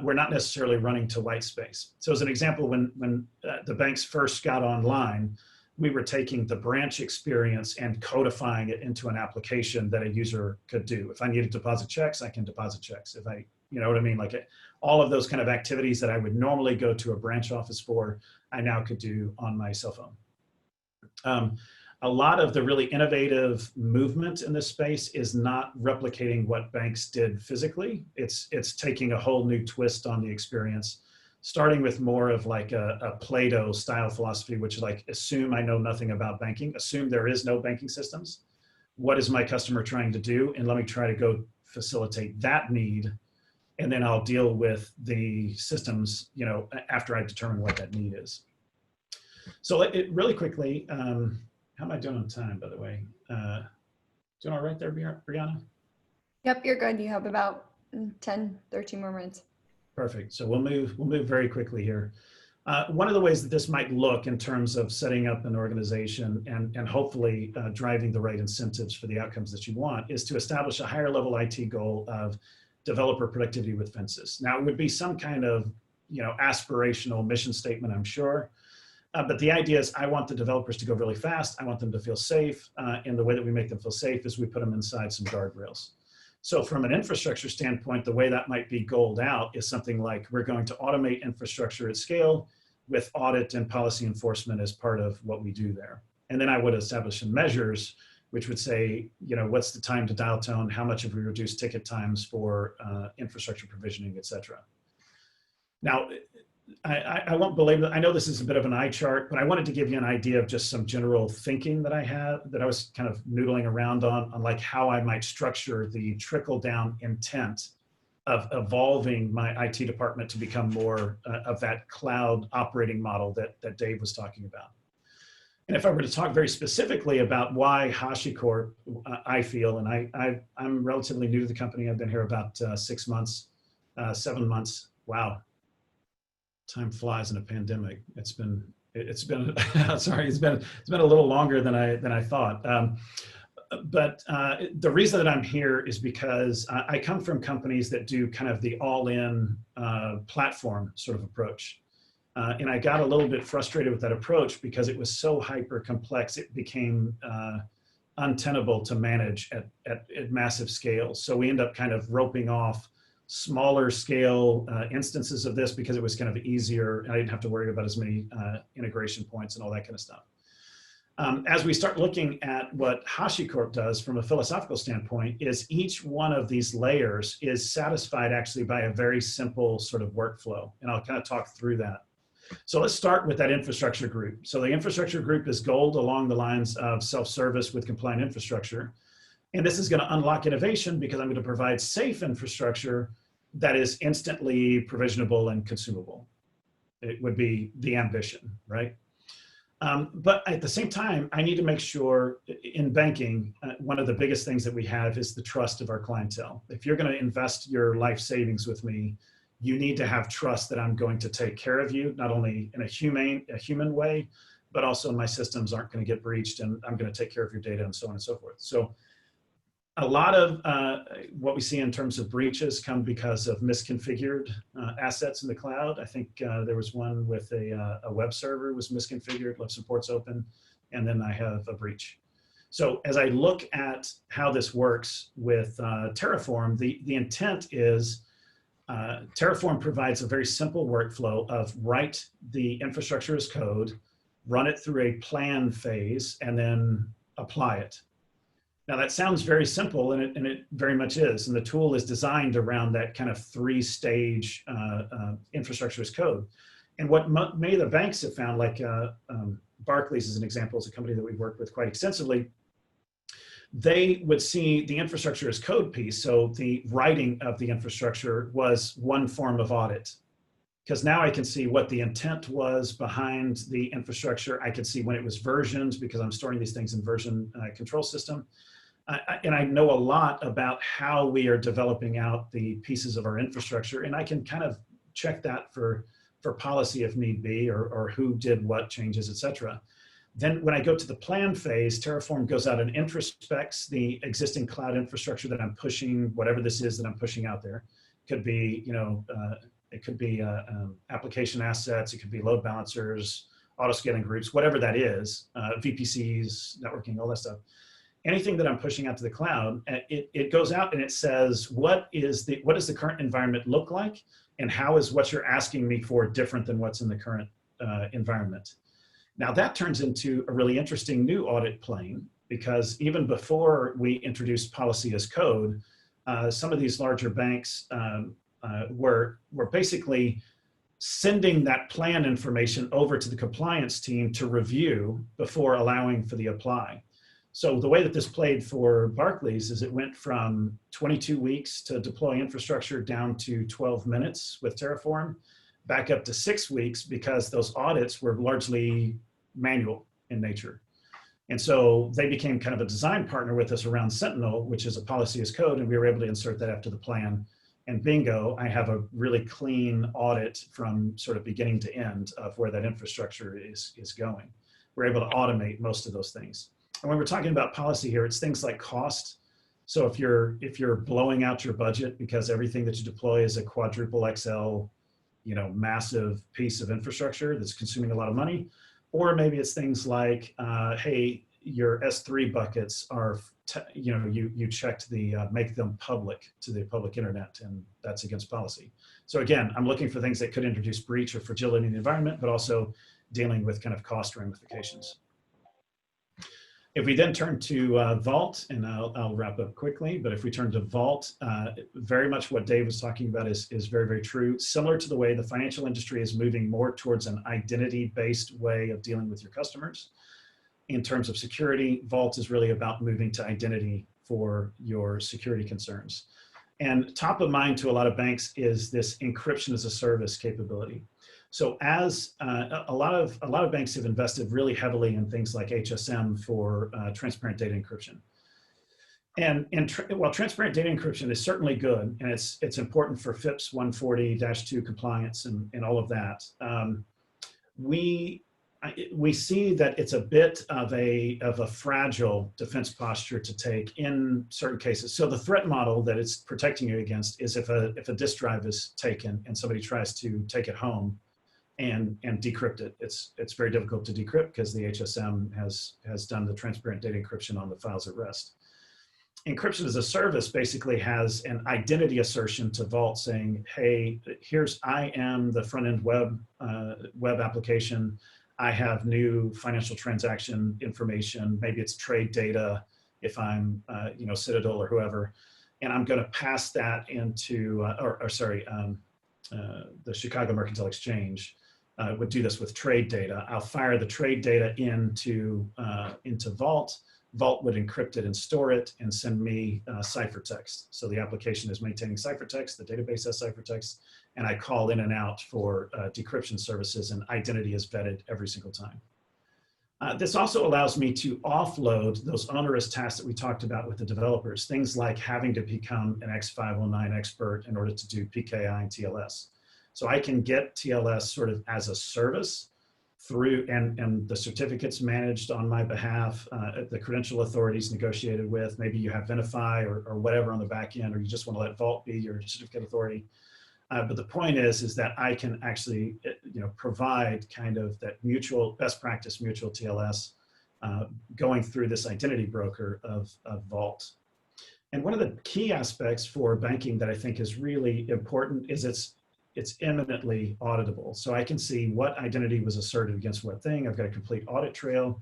we're not necessarily running to white space. So as an example, when the banks first got online, we were taking the branch experience and codifying it into an application that a user could do. If I need to deposit checks, I can deposit checks. If I, you know what I mean? Like all of those kind of activities that I would normally go to a branch office for, I now could do on my cell phone. A lot of the really innovative movement in this space is not replicating what banks did physically. It's taking a whole new twist on the experience, starting with more of like a Plato style philosophy, which is like, assume I know nothing about banking, assume there is no banking systems. What is my customer trying to do? And let me try to go facilitate that need. And then I'll deal with the systems, you know, after I determine what that need is. So it really quickly, how am I doing on time, by the way? Doing all right there, Brianna? Yep, you're good. You have about 10, 13 more minutes. Perfect. So we'll move very quickly here. One of the ways that this might look in terms of setting up an organization and hopefully driving the right incentives for the outcomes that you want is to establish a higher level IT goal of developer productivity with fences. Now, it would be some kind of, you know, aspirational mission statement, I'm sure. But the idea is I want the developers to go really fast. I want them to feel safe. And the way that we make them feel safe is we put them inside some guardrails. So from an infrastructure standpoint, the way that might be goaled out is something like we're going to automate infrastructure at scale with audit and policy enforcement as part of what we do there. And then I would establish some measures which would say, you know, what's the time to dial tone? How much have we reduced ticket times for infrastructure provisioning, et cetera. Now, I won't belabor it. I know this is a bit of an eye chart, but I wanted to give you an idea of just some general thinking that I had, that I was kind of noodling around on like how I might structure the trickle down intent of evolving my IT department to become more of that cloud operating model that Dave was talking about. And if I were to talk very specifically about why HashiCorp, I feel, and I'm relatively new to the company. I've been here about 6 months, 7 months. Wow. Time flies in a pandemic. It's been sorry, it's been a little longer than I thought. But the reason that I'm here is because I come from companies that do kind of the all-in platform sort of approach. And I got a little bit frustrated with that approach because it was so hyper complex. It became untenable to manage at massive scale. So we end up kind of roping off smaller scale instances of this because it was kind of easier and I didn't have to worry about as many integration points and all that kind of stuff. As we start looking at what HashiCorp does from a philosophical standpoint is each one of these layers is satisfied actually by a very simple sort of workflow. And I'll kind of talk through that. So let's start with that infrastructure group. So the infrastructure group is goaled along the lines of self-service with compliant infrastructure. And this is going to unlock innovation because I'm going to provide safe infrastructure that is instantly provisionable and consumable. It would be the ambition, right? But at the same time, I need to make sure in banking, one of the biggest things that we have is the trust of our clientele. If you're going to invest your life savings with me, you need to have trust that I'm going to take care of you, not only in a human way, but also my systems aren't going to get breached and I'm going to take care of your data and so on and so forth. So a lot of what we see in terms of breaches come because of misconfigured assets in the cloud. I think there was one with a web server was misconfigured, left some ports open, and then I have a breach. So as I look at how this works with Terraform, the intent is Terraform provides a very simple workflow of write the infrastructure as code, run it through a plan phase, and then apply it. Now that sounds very simple, and it very much is. And the tool is designed around that kind of three-stage infrastructure as code. And what many of the banks have found, like Barclays as an example is a company that we've worked with quite extensively. They would see the infrastructure as code piece. So the writing of the infrastructure was one form of audit. Because now I can see what the intent was behind the infrastructure. I can see when it was versioned because I'm storing these things in version control system. And I know a lot about how we are developing out the pieces of our infrastructure. And I can kind of check that for policy if need be, or who did what changes, et cetera. Then when I go to the plan phase, Terraform goes out and introspects the existing cloud infrastructure that I'm pushing, whatever this is that I'm pushing out there. Could be, it could be application assets, it could be load balancers, auto scaling groups, whatever that is, VPCs, networking, all that stuff. Anything that I'm pushing out to the cloud, it goes out and it says, what does the current environment look like? And how is what you're asking me for different than what's in the current environment? Now that turns into a really interesting new audit plane, because even before we introduced policy as code, some of these larger banks were basically sending that plan information over to the compliance team to review before allowing for the apply. So the way that this played for Barclays is it went from 22 weeks to deploy infrastructure down to 12 minutes with Terraform, back up to 6 weeks because those audits were largely manual in nature. And so they became kind of a design partner with us around Sentinel, which is a policy as code, and we were able to insert that after the plan. And bingo, I have a really clean audit from sort of beginning to end of where that infrastructure is going. We're able to automate most of those things. And when we're talking about policy here, it's things like cost. So if you're blowing out your budget because everything that you deploy is a quadruple XL, massive piece of infrastructure that's consuming a lot of money, or maybe it's things like, hey, your S3 buckets are, you checked the make them public to the public internet, and that's against policy. So again, I'm looking for things that could introduce breach or fragility in the environment, but also dealing with kind of cost ramifications. If we then turn to Vault, and I'll wrap up quickly, but if we turn to Vault, very much what Dave was talking about is very, very true. Similar to the way the financial industry is moving more towards an identity-based way of dealing with your customers. In terms of security, Vault is really about moving to identity for your security concerns. And top of mind to a lot of banks is this encryption as a service capability. So as a lot of banks have invested really heavily in things like HSM for transparent data encryption. And while transparent data encryption is certainly good, and it's important for FIPS 140-2 compliance and all of that, we see that it's a bit of a fragile defense posture to take in certain cases. So the threat model that it's protecting you against is if a disk drive is taken and somebody tries to take it home and decrypt it. It's very difficult to decrypt because the HSM has done the transparent data encryption on the files at rest. Encryption as a service basically has an identity assertion to Vault saying, hey, I am the front-end web application. I have new financial transaction information. Maybe it's trade data if I'm Citadel or whoever, and I'm going to pass that into, the Chicago Mercantile Exchange would do this with trade data. I'll fire the trade data into Vault. Vault would encrypt it and store it and send me ciphertext. So the application is maintaining ciphertext, the database has ciphertext, and I call in and out for decryption services, and identity is vetted every single time. This also allows me to offload those onerous tasks that we talked about with the developers, things like having to become an X509 expert in order to do PKI and TLS. So I can get TLS sort of as a service through, and the certificates managed on my behalf, the credential authorities negotiated with, maybe you have Venafi or whatever on the back end, or you just want to let Vault be your certificate authority. But the point is that I can actually, provide kind of that mutual best practice, mutual TLS, going through this identity broker of Vault. And one of the key aspects for banking that I think is really important is it's eminently auditable. So I can see what identity was asserted against what thing. I've got a complete audit trail.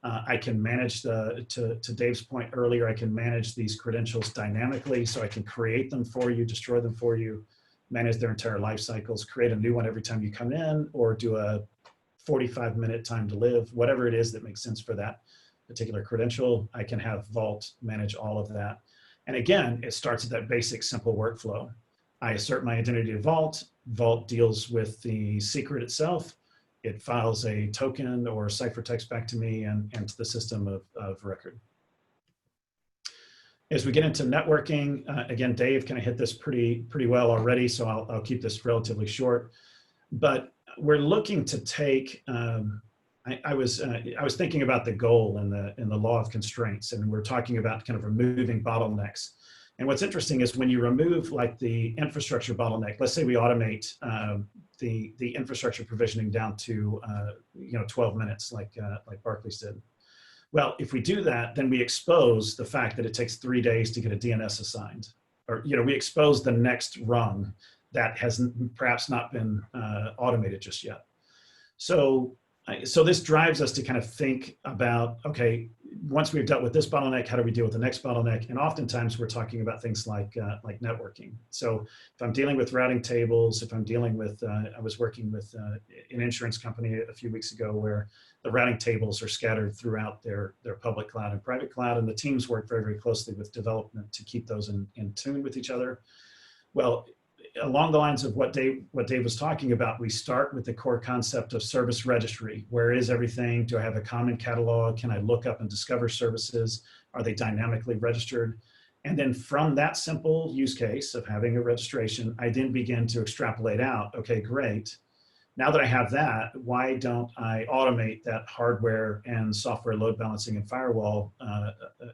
I can manage to Dave's point earlier, I can manage these credentials dynamically. So I can create them for you, destroy them for you, manage their entire life cycles, create a new one every time you come in, or do a 45-minute time to live, whatever it is that makes sense for that particular credential. I can have Vault manage all of that. And again, it starts at that basic simple workflow. I assert my identity to Vault. Vault deals with the secret itself. It files a token or ciphertext back to me and to the system of record. As we get into networking, again, Dave kind of hit this pretty well already, so I'll keep this relatively short. But we're looking to take. I was thinking about the goal in the law of constraints, and we're talking about kind of removing bottlenecks. And what's interesting is when you remove like the infrastructure bottleneck, let's say we automate the infrastructure provisioning down to 12 minutes, like Barclays did. Well, if we do that, then we expose the fact that it takes 3 days to get a DNS assigned, or we expose the next rung that has perhaps not been automated just yet. So this drives us to kind of think about, okay, once we've dealt with this bottleneck, how do we deal with the next bottleneck? And oftentimes we're talking about things like networking. So if I'm dealing with routing tables, if I'm dealing with, I was working with an insurance company a few weeks ago where the routing tables are scattered throughout their public cloud and private cloud, and the teams work very, very closely with development to keep those in tune with each other. Well, along the lines of what Dave was talking about, we start with the core concept of service registry. Where is everything? Do I have a common catalog? Can I look up and discover services? Are they dynamically registered? And then from that simple use case of having a registration, I then begin to extrapolate out, okay, great. Now that I have that, why don't I automate that hardware and software load balancing and firewall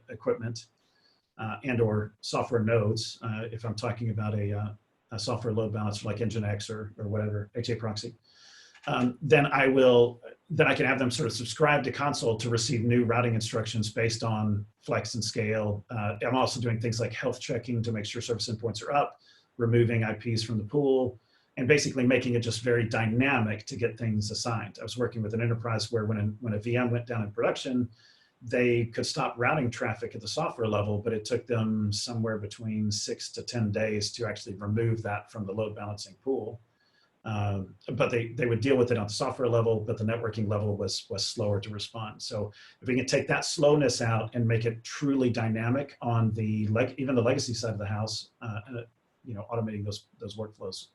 equipment and or software nodes, if I'm talking about a software load balancer like Nginx or whatever, HA proxy, then I can have them sort of subscribe to console to receive new routing instructions based on flex and scale. I'm also doing things like health checking to make sure service endpoints are up, removing IPs from the pool, and basically making it just very dynamic to get things assigned. I was working with an enterprise where when a VM went down in production, they could stop routing traffic at the software level, but it took them somewhere between 6 to 10 days to actually remove that from the load balancing pool. But they would deal with it on the software level, but the networking level was slower to respond. So if we can take that slowness out and make it truly dynamic on even the legacy side of the house, automating those workflows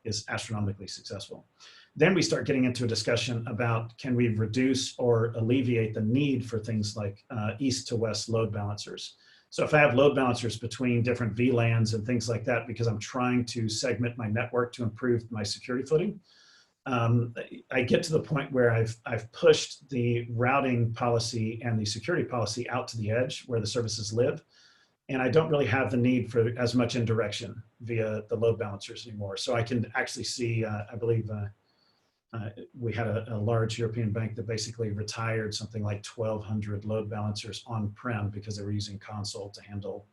is astronomically successful. Then we start getting into a discussion about, can we reduce or alleviate the need for things like east to west load balancers? So if I have load balancers between different VLANs and things like that, because I'm trying to segment my network to improve my security footing, I get to the point where I've pushed the routing policy and the security policy out to the edge where the services live. And I don't really have the need for as much indirection via the load balancers anymore. So I can actually see, I believe we had a large European bank that basically retired something like 1,200 load balancers on-prem because they were using console to handle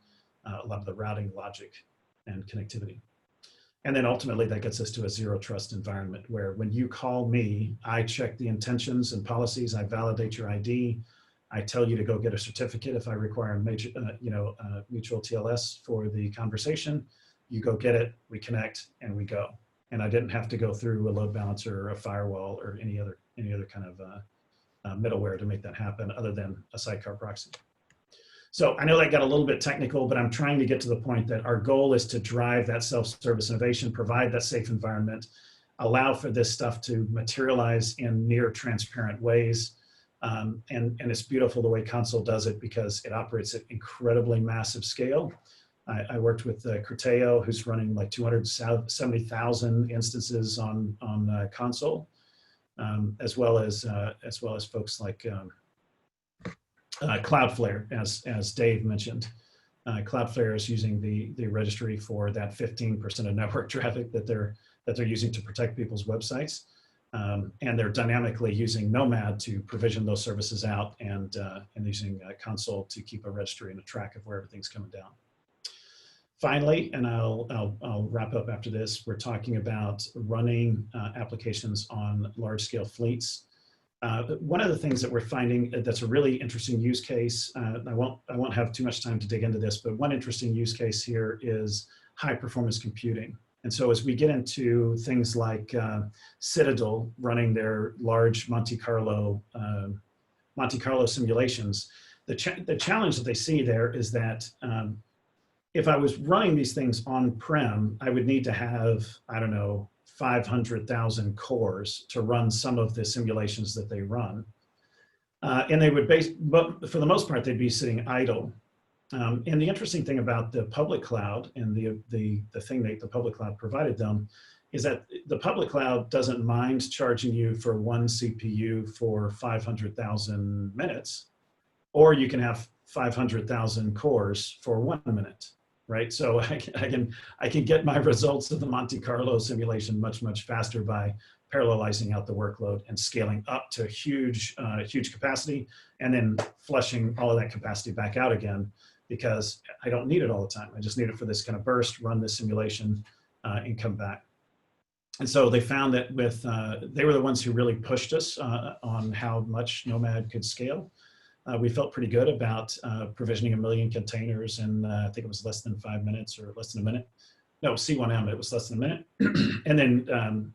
a lot of the routing logic and connectivity. And then ultimately that gets us to a zero trust environment where when you call me, I check the intentions and policies, I validate your ID, I tell you to go get a certificate if I require a major, mutual TLS for the conversation. You go get it, we connect, and we go. And I didn't have to go through a load balancer or a firewall or any other kind of middleware to make that happen, other than a sidecar proxy. So I know that got a little bit technical, but I'm trying to get to the point that our goal is to drive that self-service innovation, provide that safe environment, allow for this stuff to materialize in near transparent ways. And it's beautiful the way Console does it because it operates at incredibly massive scale. I worked with Criteo, who's running like 270,000 instances on Console, as well as folks like Cloudflare, as Dave mentioned. Cloudflare is using the registry for that 15% of network traffic that they're using to protect people's websites. And they're dynamically using Nomad to provision those services out and using Console to keep a registry and a track of where everything's coming down. Finally, and I'll wrap up after this, we're talking about running applications on large-scale fleets. One of the things that we're finding that's a really interesting use case, I won't have too much time to dig into this, but one interesting use case here is high-performance computing. And so as we get into things like Citadel running their large Monte Carlo simulations, the challenge that they see there is that if I was running these things on-prem, I would need to have, I don't know, 500,000 cores to run some of the simulations that they run. And they would but for the most part, they'd be sitting idle. And the interesting thing about the public cloud and the thing that the public cloud provided them is that the public cloud doesn't mind charging you for one CPU for 500,000 minutes, or you can have 500,000 cores for 1 minute, right? So I can get my results of the Monte Carlo simulation much faster by parallelizing out the workload and scaling up to huge capacity, and then flushing all of that capacity back out again, because I don't need it all the time. I just need it for this kind of burst, run this simulation, and come back. And so they found that they were the ones who really pushed us on how much Nomad could scale. We felt pretty good about provisioning 1 million containers in, I think it was less than 5 minutes or less than a minute. No, C1M, it was less than a minute. And then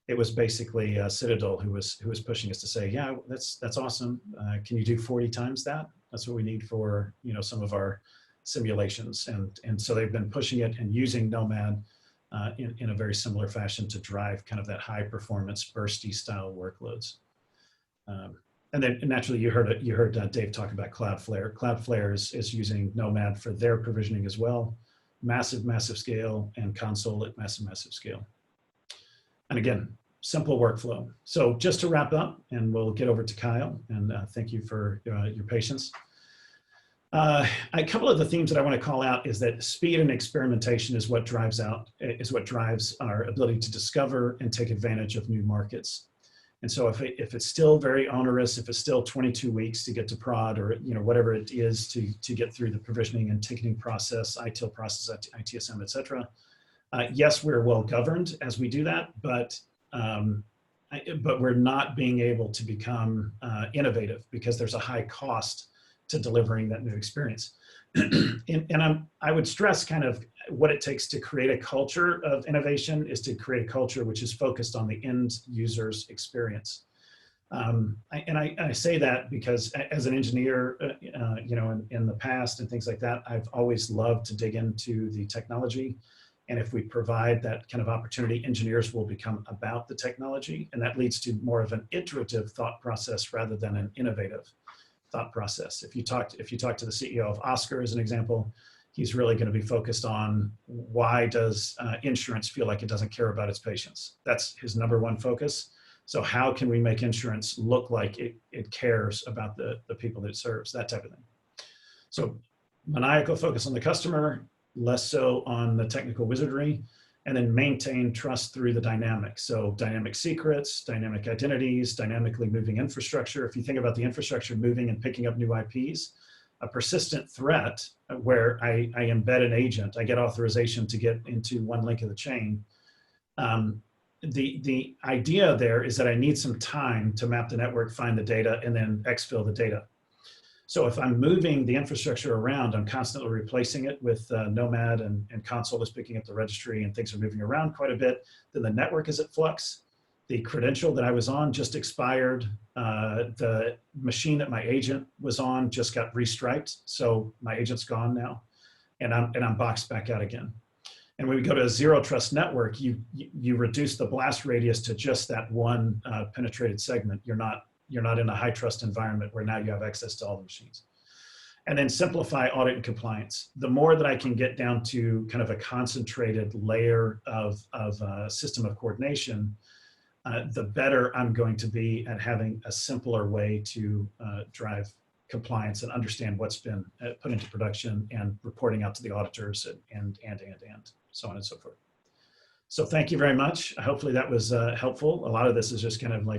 it was basically Citadel who was pushing us to say, yeah, that's awesome. Can you do 40 times that? That's what we need for, you know, some of our simulations. And so they've been pushing it and using Nomad in a very similar fashion to drive kind of that high performance bursty style workloads. And then naturally you heard Dave talk about Cloudflare. Cloudflare is using Nomad for their provisioning as well. Massive scale, and Console at massive scale. And again, simple workflow. So just to wrap up, and we'll get over to Kyle, and thank you for your patience. A couple of the themes that I want to call out is that speed and experimentation is what drives our ability to discover and take advantage of new markets. And so if it's still very onerous, if it's still 22 weeks to get to prod, or whatever it is to get through the provisioning and ticketing process, ITIL process, ITSM, et cetera, yes, we're well governed as we do that, but we're not being able to become innovative because there's a high cost to delivering that new experience. And I would stress kind of what it takes to create a culture of innovation is to create a culture which is focused on the end user's experience. I say that because as an engineer, in the past and things like that, I've always loved to dig into the technology. And if we provide that kind of opportunity, engineers will become about the technology, and that leads to more of an iterative thought process rather than an innovative thought process. If you talk to the CEO of Oscar as an example, he's really going to be focused on why does insurance feel like it doesn't care about its patients? That's his #1 focus. So how can we make insurance look like it cares about the people that it serves, that type of thing. So maniacal focus on the customer, less so on the technical wizardry, and then maintain trust through the dynamics. So dynamic secrets, dynamic identities, dynamically moving infrastructure. If you think about the infrastructure moving and picking up new IPs, a persistent threat where I embed an agent, I get authorization to get into one link of the chain. The idea there is that I need some time to map the network, find the data, and then exfil the data. So if I'm moving the infrastructure around, I'm constantly replacing it with Nomad, and Console is picking up the registry, and things are moving around quite a bit. Then the network is at flux. The credential that I was on just expired. The machine that my agent was on just got restriped. So my agent's gone now, and I'm boxed back out again. And when we go to a zero trust network, you reduce the blast radius to just that one penetrated segment. You're not in a high trust environment where now you have access to all the machines. And then simplify audit and compliance. The more that I can get down to kind of a concentrated layer of a system of coordination, the better I'm going to be at having a simpler way to drive compliance and understand what's been put into production and reporting out to the auditors and so on and so forth. So thank you very much. Hopefully that was helpful. A lot of this is just kind of like